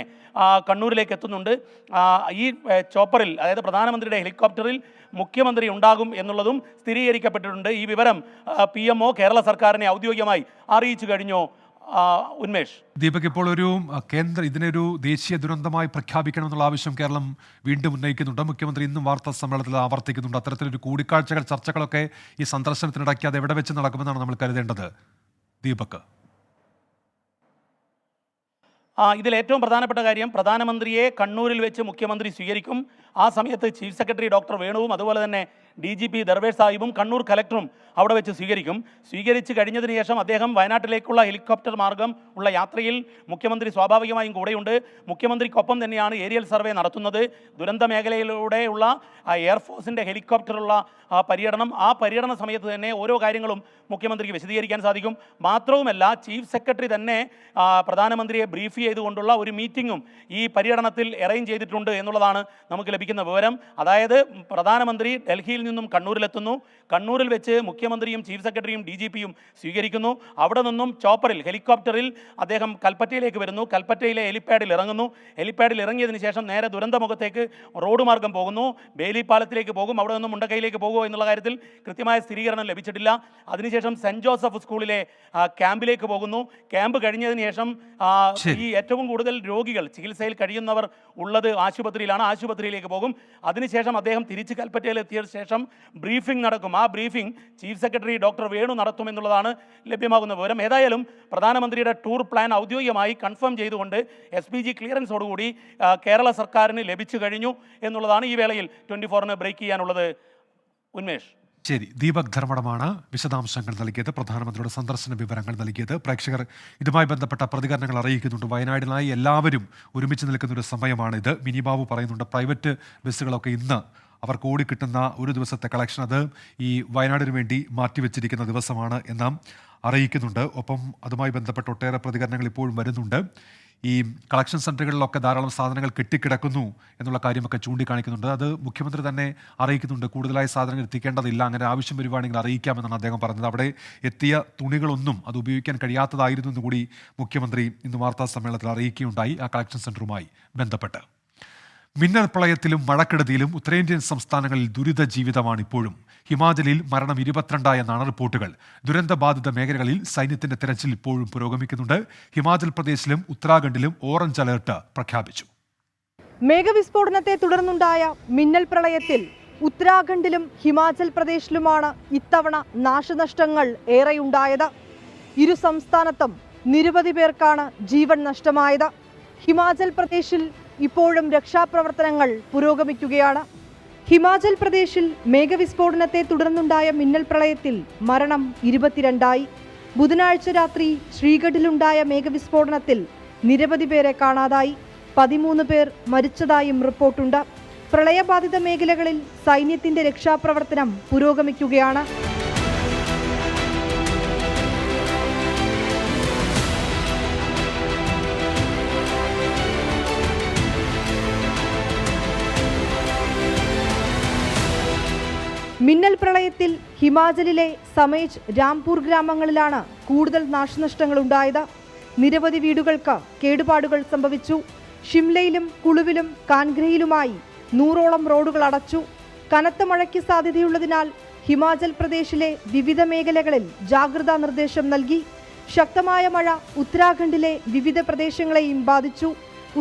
കണ്ണൂരിലേക്ക് എത്തുന്നുണ്ട്. ഈ ചോപ്പറിൽ, അതായത് പ്രധാനമന്ത്രിയുടെ ഹെലികോപ്റ്ററിൽ മുഖ്യമന്ത്രി ഉണ്ടാകും എന്നുള്ളതും സ്ഥിരീകരിക്കപ്പെട്ടിട്ടുണ്ട്. ഈ വിവരം PMO കേരള സർക്കാരിനെ ഔദ്യോഗികമായി അറിയിച്ചു കഴിഞ്ഞു. ഉന്മേഷ്. ദീപക്, ഇപ്പോൾ ഇതിനൊരു ദേശീയ ദുരന്തമായി പ്രഖ്യാപിക്കണമെന്നുള്ള ആവശ്യം കേരളം വീണ്ടും ഉന്നയിക്കുന്നുണ്ട്. മുഖ്യമന്ത്രി ഇന്നും വാർത്താ സമ്മേളനത്തിൽ ആവർത്തിക്കുന്നുണ്ട്. അത്തരത്തിലൊരു കൂടിക്കാഴ്ചകൾ, ചർച്ചകളൊക്കെ ഈ സന്ദർശനത്തിനിടയ്ക്ക് അത് എവിടെ വെച്ച് നടക്കുമെന്നാണ് നമ്മൾ കരുതേണ്ടത്? ദീപക്. ഇതിൽ ഏറ്റവും പ്രധാനപ്പെട്ട കാര്യം, പ്രധാനമന്ത്രിയെ കണ്ണൂരിൽ വെച്ച് മുഖ്യമന്ത്രി സ്വീകരിക്കും. ആ സമയത്ത് ചീഫ് സെക്രട്ടറി ഡോക്ടർ വേണുവും അതുപോലെ തന്നെ DGP ദർവേഷ് സാഹിബും കണ്ണൂർ കലക്ടറും അവിടെ വെച്ച് സ്വീകരിക്കും. സ്വീകരിച്ച് കഴിഞ്ഞതിന് ശേഷം അദ്ദേഹം വയനാട്ടിലേക്കുള്ള ഹെലികോപ്റ്റർ മാർഗം ഉള്ള യാത്രയിൽ മുഖ്യമന്ത്രി സ്വാഭാവികമായും കൂടെയുണ്ട്. മുഖ്യമന്ത്രിക്കൊപ്പം തന്നെയാണ് ഏരിയൽ സർവേ നടത്തുന്നത്. ദുരന്ത മേഖലയിലൂടെയുള്ള എയർഫോഴ്സിൻ്റെ ഹെലികോപ്റ്ററുള്ള പര്യടനം, ആ പര്യടന സമയത്ത് തന്നെ ഓരോ കാര്യങ്ങളും മുഖ്യമന്ത്രിക്ക് വിശദീകരിക്കാൻ സാധിക്കും. മാത്രവുമല്ല, ചീഫ് സെക്രട്ടറി തന്നെ പ്രധാനമന്ത്രിയെ ബ്രീഫ് ചെയ്തുകൊണ്ടുള്ള ഒരു മീറ്റിങ്ങും ഈ പര്യടനത്തിൽ അറേഞ്ച് ചെയ്തിട്ടുണ്ട് എന്നുള്ളതാണ് നമുക്ക് ലഭിക്കുന്ന വിവരം. അതായത് പ്രധാനമന്ത്രി ഡൽഹിയിൽ നിന്നും കണ്ണൂരിലെത്തുന്നു. കണ്ണൂരിൽ വെച്ച് മുഖ്യമന്ത്രിയും ചീഫ് സെക്രട്ടറിയും DGPയും സ്വീകരിക്കുന്നു. അവിടെ നിന്നും ചോപ്പറിൽ, ഹെലികോപ്റ്ററിൽ അദ്ദേഹം കൽപ്പറ്റയിലേക്ക് വരുന്നു. കൽപ്പറ്റയിലെ ഹെലിപ്പാഡിൽ ഇറങ്ങുന്നു. ഹെലിപ്പാഡിൽ ഇറങ്ങിയതിന് ശേഷം നേരെ ദുരന്തമുഖത്തേക്ക് റോഡ് മാർഗം പോകുന്നു. ബേലിപ്പാലത്തിലേക്ക് പോകും. അവിടെ നിന്നും മുണ്ടക്കൈയിലേക്ക് പോകുമോ എന്നുള്ള കാര്യത്തിൽ കൃത്യമായ സ്ഥിരീകരണം ലഭിച്ചിട്ടില്ല. അതിനുശേഷം സെൻറ്റ് ജോസഫ് സ്കൂളിലെ ക്യാമ്പിലേക്ക് പോകുന്നു. ക്യാമ്പ് കഴിഞ്ഞതിന് ശേഷം ഈ ഏറ്റവും കൂടുതൽ രോഗികൾ, ചികിത്സയിൽ കഴിയുന്നവർ ഉള്ളത് ആശുപത്രിയിലാണ്. ആശുപത്രിയിലേക്ക് പോകും. അതിനുശേഷം അദ്ദേഹം തിരിച്ച് കൽപ്പറ്റയിൽ എത്തിയ ശേഷം ബ്രീഫിംഗ് നടക്കും. ആ briefing chief secretary doctor Venu നടത്തുമെന്നുള്ളതാണ് ലഭ്യമാകുന്ന വിവരം. ഏതായാലും പ്രധാനമന്ത്രിയുടെ ടൂർ പ്ലാൻ ഔദ്യോഗികമായി കൺഫേം ചെയ്തുകൊണ്ട് SPG ക്ലിയറൻസോടുകൂടി കേരള സർക്കാരിന് ലഭിച്ചു കഴിഞ്ഞു എന്നുള്ളതാണ് ഈ വേളയിൽ 24-ന് ബ്രേക്ക് ചെയ്യാനുള്ളത്. ഉന്മേഷ്. ശരി, ദീപക് ധർമ്മടമാണ് വിശദാംശങ്ങൾ നൽകിയത്, പ്രധാനമന്ത്രിയുടെ സന്ദർശന വിവരങ്ങൾ നൽകിയത്. പ്രേക്ഷകർ ഇതുമായി ബന്ധപ്പെട്ട പ്രതികരണങ്ങൾ അറിയിക്കുന്നുണ്ട്. വയനാടിനായി എല്ലാവരും ഒരുമിച്ച് നിൽക്കുന്ന ഒരു സമയമാണിത്. മിനിബാബു പറയുന്നുണ്ട്, പ്രൈവറ്റ് ബസ്സുകളൊക്കെ ഇന്ന് അവർക്ക് ഓടിക്കിട്ടുന്ന ഒരു ദിവസത്തെ കളക്ഷൻ അത് ഈ വയനാടിന് വേണ്ടി മാറ്റിവെച്ചിരിക്കുന്ന ദിവസമാണ് എന്ന് അറിയിക്കുന്നുണ്ട്. ഒപ്പം അതുമായി ബന്ധപ്പെട്ട ഒട്ടേറെ പ്രതികരണങ്ങൾ ഇപ്പോഴും വരുന്നുണ്ട്. ഈ കളക്ഷൻ സെൻ്ററുകളിലൊക്കെ ധാരാളം സാധനങ്ങൾ കെട്ടിക്കിടക്കുന്നു എന്നുള്ള കാര്യമൊക്കെ ചൂണ്ടിക്കാണിക്കുന്നുണ്ട്. അത് മുഖ്യമന്ത്രി തന്നെ അറിയിക്കുന്നുണ്ട്. കൂടുതലായി സാധനങ്ങൾ എത്തിക്കേണ്ടതില്ല, അങ്ങനെ ആവശ്യം വരുവാണെങ്കിൽ അറിയിക്കാമെന്നാണ് അദ്ദേഹം പറഞ്ഞത്. അവിടെ എത്തിയ തുണികളൊന്നും അത് ഉപയോഗിക്കാൻ കഴിയാത്തതായിരുന്നു എന്ന് കൂടി മുഖ്യമന്ത്രി ഇന്ന് വാർത്താ സമ്മേളനത്തിൽ അറിയിക്കുകയുണ്ടായി ആ കളക്ഷൻ സെൻ്ററുമായി ബന്ധപ്പെട്ട്. മിന്നൽ പ്രളയത്തിലും മഴക്കെടുതിയിലും ഉത്തരേന്ത്യൻ സംസ്ഥാനങ്ങളിൽ ദുരിത ജീവിതമാണ് ഇപ്പോഴും. ഹിമാചലിൽ മരണം 22 എന്നാണ് റിപ്പോർട്ടുകൾ. ദുരന്തബാധിത മേഖലകളിൽ സൈന്യത്തിന്റെ തെരച്ചിൽ ഇപ്പോഴും പുരോഗമിക്കുന്നുണ്ട്. ഹിമാചൽ പ്രദേശിലും ഉത്തരാഖണ്ഡിലും ഓറഞ്ച് അലേർട്ട് പ്രഖ്യാപിച്ചു. മേഘവിസ്ഫോടനത്തെ തുടർന്നുണ്ടായ മിന്നൽ പ്രളയത്തിൽ ഉത്തരാഖണ്ഡിലും ഹിമാചൽ പ്രദേശിലുമാണ് ഇത്തവണ നാശനഷ്ടങ്ങൾ ഏറെയുണ്ടായത്. ഇരു സംസ്ഥാനത്തും നിരവധി പേർക്കാണ് ജീവൻ നഷ്ടമായത്. ഹിമാചൽ പ്രദേശിൽ ഇപ്പോഴും രക്ഷാപ്രവർത്തനങ്ങൾ പുരോഗമിക്കുകയാണ്. ഹിമാചൽ പ്രദേശിൽ മേഘവിസ്ഫോടനത്തെ തുടർന്നുണ്ടായ മിന്നൽ പ്രളയത്തിൽ മരണം 22ആയി. ബുധനാഴ്ച രാത്രി ശ്രീഗഡിലുണ്ടായ മേഘവിസ്ഫോടനത്തിൽ നിരവധി പേരെ കാണാതായി. 13 പേർ മരിച്ചതായും റിപ്പോർട്ടുണ്ട്. പ്രളയബാധിത മേഖലകളിൽ സൈന്യത്തിന്റെ രക്ഷാപ്രവർത്തനം പുരോഗമിക്കുകയാണ്. മിന്നൽ പ്രളയത്തിൽ ഹിമാചലിലെ സമേജ്, രാംപൂർ ഗ്രാമങ്ങളിലാണ് കൂടുതൽ നാശനഷ്ടങ്ങൾ ഉണ്ടായത്. നിരവധി വീടുകൾക്ക് കേടുപാടുകൾ സംഭവിച്ചു. ഷിംലയിലും കുളുവിലും കാൻഗ്രയിലുമായി 100ഓളം റോഡുകൾ അടച്ചു. കനത്ത മഴയ്ക്ക് സാധ്യതയുള്ളതിനാൽ ഹിമാചൽ പ്രദേശിലെ വിവിധ മേഖലകളിൽ ജാഗ്രതാ നിർദ്ദേശം നൽകി. ശക്തമായ മഴ ഉത്തരാഖണ്ഡിലെ വിവിധ പ്രദേശങ്ങളെയും ബാധിച്ചു.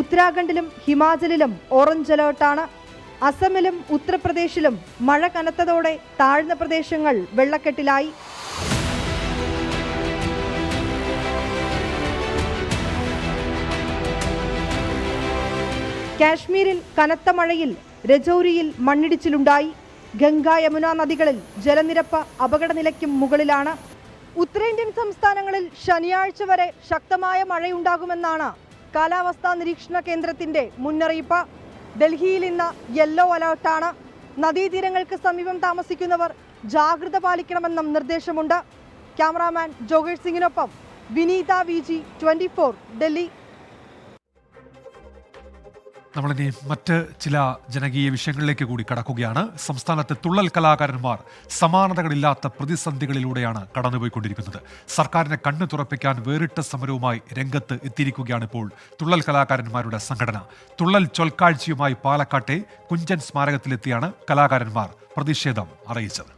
ഉത്തരാഖണ്ഡിലും ഹിമാചലിലും ഓറഞ്ച് അലേർട്ടാണ്. അസമിലും ഉത്തർപ്രദേശിലും മഴ കനത്തതോടെ താഴ്ന്ന പ്രദേശങ്ങൾ വെള്ളക്കെട്ടിലായി. കാശ്മീരിൽ കനത്ത മഴയിൽ രജൌരിയിൽ മണ്ണിടിച്ചിലുണ്ടായി. ഗംഗ യമുന നദികളിൽ ജലനിരപ്പ് അപകടനിലയ്ക്കും മുകളിലാണ്. ഉത്തരേന്ത്യൻ സംസ്ഥാനങ്ങളിൽ ശനിയാഴ്ച വരെ ശക്തമായ മഴയുണ്ടാകുമെന്നാണ് കാലാവസ്ഥാ നിരീക്ഷണ കേന്ദ്രത്തിന്റെ മുന്നറിയിപ്പ്. ഡൽഹിയിൽ ഇന്ന് യെല്ലോ അലേർട്ടാണ്. നദീതീരങ്ങൾക്ക് സമീപം താമസിക്കുന്നവർ ജാഗ്രത പാലിക്കണമെന്നും നിർദ്ദേശമുണ്ട്. ക്യാമറാമാൻ ജോഗേഷ് സിംഗിനൊപ്പം വിനീത VG 24 ഡൽഹി. നമ്മളിനി മറ്റ് ചില ജനകീയ വിഷയങ്ങളിലേക്ക് കൂടി കടക്കുകയാണ്. സംസ്ഥാനത്തെ തുള്ളൽ കലാകാരന്മാർ സമാനതകളില്ലാത്ത പ്രതിസന്ധികളിലൂടെയാണ് കടന്നുപോയിക്കൊണ്ടിരിക്കുന്നത്. സർക്കാരിനെ കണ്ണു തുറപ്പിക്കാൻ വേറിട്ട സമരവുമായി രംഗത്ത് എത്തിയിരിക്കുകയാണ് ഇപ്പോൾ തുള്ളൽ കലാകാരന്മാരുടെ സംഘടന. തുള്ളൽ ചൊൽക്കാഴ്ചയുമായി പാലക്കാട്ടെ കുഞ്ചൻ സ്മാരകത്തിലെത്തിയാണ് കലാകാരന്മാർ പ്രതിഷേധം അറിയിച്ചത്.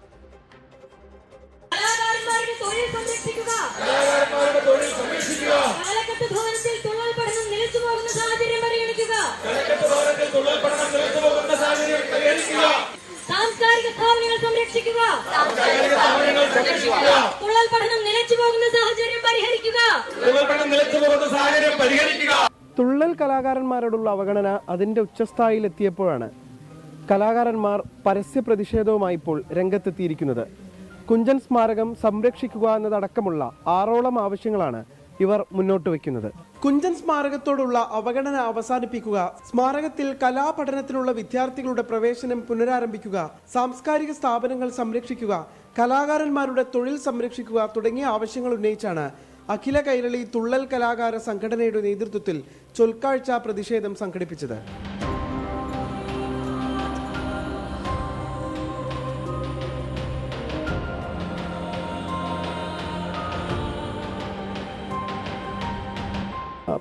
തുള്ളൽ കലാകാരന്മാരോടുള്ള അവഗണന അതിന്റെ ഉച്ചസ്ഥായിലെത്തിയപ്പോഴാണ് കലാകാരന്മാർ പരസ്യ പ്രതിഷേധവുമായി ഇപ്പോൾ രംഗത്തെത്തിയിരിക്കുന്നത്. കുഞ്ചൻ സ്മാരകം സംരക്ഷിക്കുക എന്നതടക്കമുള്ള 6ഓളം ആവശ്യങ്ങളാണ് ഇവർ മുന്നോട്ട് വയ്ക്കുന്നത്. കുഞ്ചൻ സ്മാരകത്തോടുള്ള അവഗണന അവസാനിപ്പിക്കുക, സ്മാരകത്തിൽ കലാപഠനത്തിനുള്ള വിദ്യാർത്ഥികളുടെ പ്രവേശനം പുനരാരംഭിക്കുക, സാംസ്കാരിക സ്ഥാപനങ്ങൾ സംരക്ഷിക്കുക, കലാകാരന്മാരുടെ തൊഴിൽ സംരക്ഷിക്കുക തുടങ്ങിയ ആവശ്യങ്ങൾ ഉന്നയിച്ചാണ് അഖില കൈരളി തുള്ളൽ കലാകാര സംഘടനയുടെ നേതൃത്വത്തിൽ ചൊൽക്കാഴ്ച പ്രതിഷേധം സംഘടിപ്പിച്ചത്.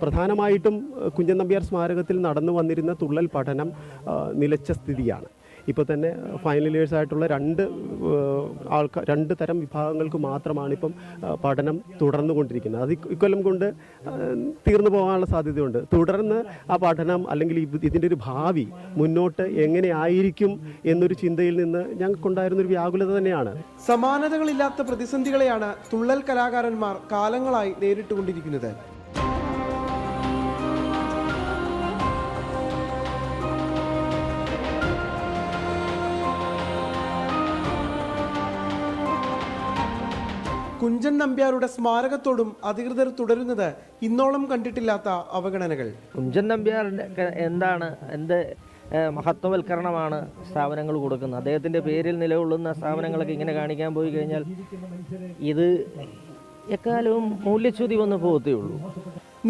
പ്രധാനമായിട്ടും കുഞ്ചൻ നമ്പ്യാർ സ്മാരകത്തിൽ നടന്നു വന്നിരുന്ന തുള്ളൽ പഠനം നിലച്ച സ്ഥിതിയാണ്. ഇപ്പോൾ തന്നെ ഫൈനൽ ഇയേഴ്സ് ആയിട്ടുള്ള രണ്ട് തരം വിഭാഗങ്ങൾക്ക് മാത്രമാണ് ഇപ്പം പഠനം തുടർന്നുകൊണ്ടിരിക്കുന്നത്. അത് ഇക്കൊല്ലം കൊണ്ട് തീർന്നു പോകാനുള്ള സാധ്യതയുണ്ട്. തുടർന്ന് ആ പഠനം അല്ലെങ്കിൽ ഇതിൻ്റെ ഒരു ഭാവി മുന്നോട്ട് എങ്ങനെയായിരിക്കും എന്നൊരു ചിന്തയിൽ നിന്ന് ഞങ്ങൾക്കുണ്ടായിരുന്നൊരു വ്യാകുലത തന്നെയാണ്. സമാനതകളില്ലാത്ത പ്രതിസന്ധികളെയാണ് തുള്ളൽ കലാകാരന്മാർ കാലങ്ങളായി നേരിട്ടുകൊണ്ടിരിക്കുന്നത്. കുഞ്ചൻ നമ്പ്യാരുടെ സ്മാരകത്തോടും അധികൃതർ തുടരുന്നത് ഇന്നോളം കണ്ടിട്ടില്ലാത്ത അവഗണനകൾ. കുഞ്ചൻ നമ്പ്യാറിൻ്റെ എന്ത് മഹത്വവൽക്കരണമാണ് സ്ഥാപനങ്ങൾ കൊടുക്കുന്നത്. അദ്ദേഹത്തിൻ്റെ പേരിൽ നിലകൊള്ളുന്ന സ്ഥാപനങ്ങളൊക്കെ ഇങ്ങനെ കാണിക്കാൻ പോയി കഴിഞ്ഞാൽ ഇത് എക്കാലവും മൂല്യച്യുതി വന്ന് പോകത്തേ ഉള്ളൂ.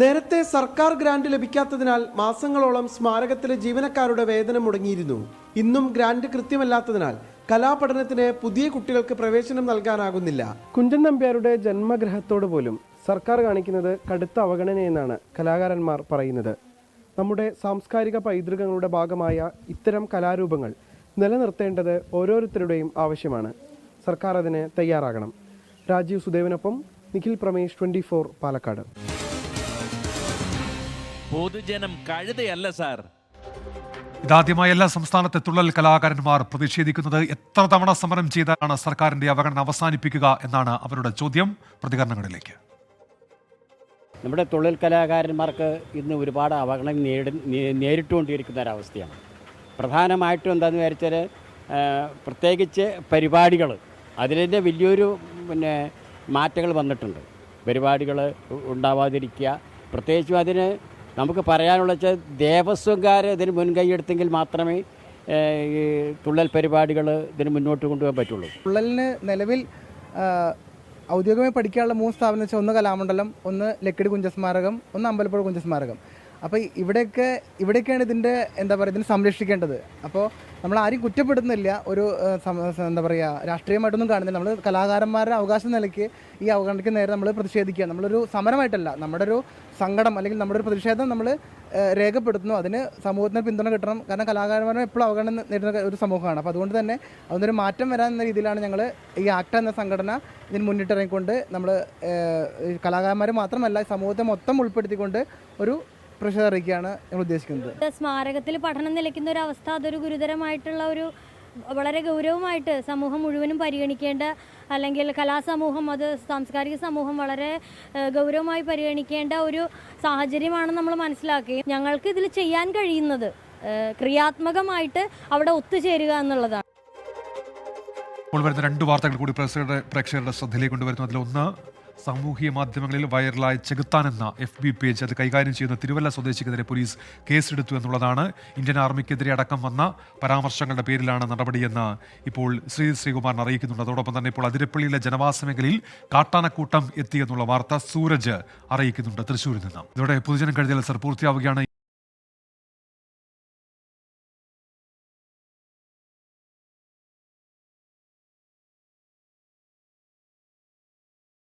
നേരത്തെ സർക്കാർ ഗ്രാന്റ് ലഭിക്കാത്തതിനാൽ മാസങ്ങളോളം സ്മാരകത്തിലെ ജീവനക്കാരുടെ വേതനം മുടങ്ങിയിരുന്നു. ഇന്നും ഗ്രാന്റ് കൃത്യമല്ലാത്തതിനാൽ കലാപഠനത്തിന് പുതിയ കുട്ടികൾക്ക് പ്രവേശനം നൽകാനാകുന്നില്ല. കുഞ്ചൻ നമ്പ്യാരുടെ ജന്മഗ്രഹത്തോട് പോലും സർക്കാർ കാണിക്കുന്നത് കടുത്ത അവഗണനയെന്നാണ് കലാകാരന്മാർ പറയുന്നത്. നമ്മുടെ സാംസ്കാരിക പൈതൃകങ്ങളുടെ ഭാഗമായ ഇത്തരം കലാരൂപങ്ങൾ നിലനിർത്തേണ്ടത് ഓരോരുത്തരുടെയും ആവശ്യമാണ്. സർക്കാർ അതിന് തയ്യാറാകണം. രാജീവ് സുദേവനൊപ്പം നിഖിൽ പ്രമേഷ് 24 പാലക്കാട്. പൊതുജനം കഴുതയല്ല സാർ. ഇതാദ്യമായല്ല സംസ്ഥാനത്തെ തുള്ളൽ കലാകാരന്മാർ പ്രതിഷേധിക്കുന്നത്. എത്ര തവണ സമരം ചെയ്താണ് സർക്കാരിന്റെ അവഗണന അവസാനിപ്പിക്കുക എന്നാണ് അവരുടെ ചോദ്യം. പ്രതികരണങ്ങളിലേക്ക്. നമ്മുടെ തുള്ളൽ കലാകാരന്മാർക്ക് ഇന്ന് ഒരുപാട് അവഗണന നേരിട്ടുകൊണ്ടിരിക്കുന്ന ഒരവസ്ഥയാണ്. പ്രധാനമായിട്ടും എന്താണെന്ന് വിചാരിച്ചാൽ പ്രത്യേകിച്ച് പരിപാടികൾ അതിൽ തന്നെ വലിയൊരു മാറ്റങ്ങൾ വന്നിട്ടുണ്ട്. പരിപാടികൾ ഉണ്ടാവാതിരിക്കുക, പ്രത്യേകിച്ചും അതിന് നമുക്ക് പറയാനുള്ള വെച്ചാൽ ദേവസ്വംകാർ ഇതിന് മുൻകൈയെടുത്തെങ്കിൽ മാത്രമേ ഈ തുള്ളൽ പരിപാടികൾ ഇതിന് മുന്നോട്ട് കൊണ്ടുപോകാൻ പറ്റുള്ളൂ. തുള്ളലിന് നിലവിൽ ഔദ്യോഗികമായി പഠിക്കാനുള്ള 3 സ്ഥാപനം വെച്ചാൽ ഒന്ന് കലാമണ്ഡലം, ഒന്ന് ലക്കിടി കുഞ്ചസ്മാരകം, ഒന്ന് അമ്പലപ്പുഴ കുഞ്ചസ്മാരകം. അപ്പോൾ ഇവിടെയൊക്കെയാണ് ഇതിൻ്റെ എന്താ പറയുക ഇതിനെ സംരക്ഷിക്കേണ്ടത്. അപ്പോൾ നമ്മൾ ആരും കുറ്റപ്പെടുന്നില്ല, ഒരു എന്താ പറയുക രാഷ്ട്രീയമായിട്ടൊന്നും കാണുന്നില്ല. നമ്മൾ കലാകാരന്മാരുടെ അവകാശം നിലയ്ക്ക് ഈ അവഗണനയ്ക്ക് നേരെ നമ്മൾ പ്രതിഷേധിക്കുക. നമ്മളൊരു സമരമായിട്ടല്ല, നമ്മുടെ ഒരു സങ്കടം അല്ലെങ്കിൽ നമ്മുടെ ഒരു പ്രതിഷേധം നമ്മൾ രേഖപ്പെടുത്തുന്നു. അതിന് സമൂഹത്തിന് പിന്തുണ കിട്ടണം. കാരണം കലാകാരന്മാരും എപ്പോഴും അവഗണന നേരിടുന്ന ഒരു സമൂഹമാണ്. അപ്പോൾ അതുകൊണ്ട് തന്നെ അതിനൊരു മാറ്റം വരാൻ എന്ന രീതിയിലാണ് ഞങ്ങൾ ഈ ആക്ട എന്ന സംഘടന ഇതിന് മുന്നിട്ടിറങ്ങിക്കൊണ്ട് നമ്മൾ കലാകാരന്മാർ മാത്രമല്ല സമൂഹത്തെ മൊത്തം ഉൾപ്പെടുത്തിക്കൊണ്ട് ഒരു പ്രതിഷേധം അറിയിക്കുകയാണ് ഞങ്ങൾ ഉദ്ദേശിക്കുന്നത്. സ്മാരകത്തിൽ പഠനം നിലയ്ക്കുന്ന ഒരു അവസ്ഥ അതൊരു ഗുരുതരമായിട്ടുള്ള ഒരു വളരെ ഗൗരവമായിട്ട് സമൂഹം മുഴുവനും പരിഗണിക്കേണ്ട, അല്ലെങ്കിൽ കലാസമൂഹം അത് സാംസ്കാരിക സമൂഹം വളരെ ഗൗരവമായി പരിഗണിക്കേണ്ട ഒരു സാഹചര്യമാണെന്ന് നമ്മൾ മനസ്സിലാക്കുകയും ഞങ്ങൾക്ക് ഇതിൽ ചെയ്യാൻ കഴിയുന്നത് ക്രിയാത്മകമായിട്ട് അവിടെ ഒത്തുചേരുക എന്നുള്ളതാണ്. ഇപ്പോൾ വരുന്ന 2 വാർത്തകൾ കൂടി പ്രേക്ഷകരുടെ ശ്രദ്ധയിലേക്ക് കൊണ്ടുവരുന്നു. അതിലൊന്ന്, സാമൂഹിക മാധ്യമങ്ങളിൽ വൈറലായ ചെകുത്താൻ എന്ന FB പേജ് അത് കൈകാര്യം ചെയ്യുന്ന തിരുവല്ല സ്വദേശിക്കെതിരെ പോലീസ് കേസെടുത്തു എന്നുള്ളതാണ്. ഇന്ത്യൻ ആർമിക്കെതിരെ അടക്കം വന്ന പരാമർശങ്ങളുടെ പേരിലാണ് നടപടിയെന്ന് ഇപ്പോൾ ശ്രീകുമാറിനെ അറിയിക്കുന്നുണ്ട്. അതോടൊപ്പം തന്നെ ഇപ്പോൾ അതിരപ്പള്ളിയിലെ ജനവാസ മേഖലയിൽ കാട്ടാനക്കൂട്ടം എത്തിയെന്നുള്ള വാർത്ത സൂരജ് അറിയിക്കുന്നുണ്ട് തൃശ്ശൂരിൽ നിന്ന്. ഇതോടെ പൊതുജനം കഴുതിയാൽ സർ പൂർത്തിയാവുകയാണ്.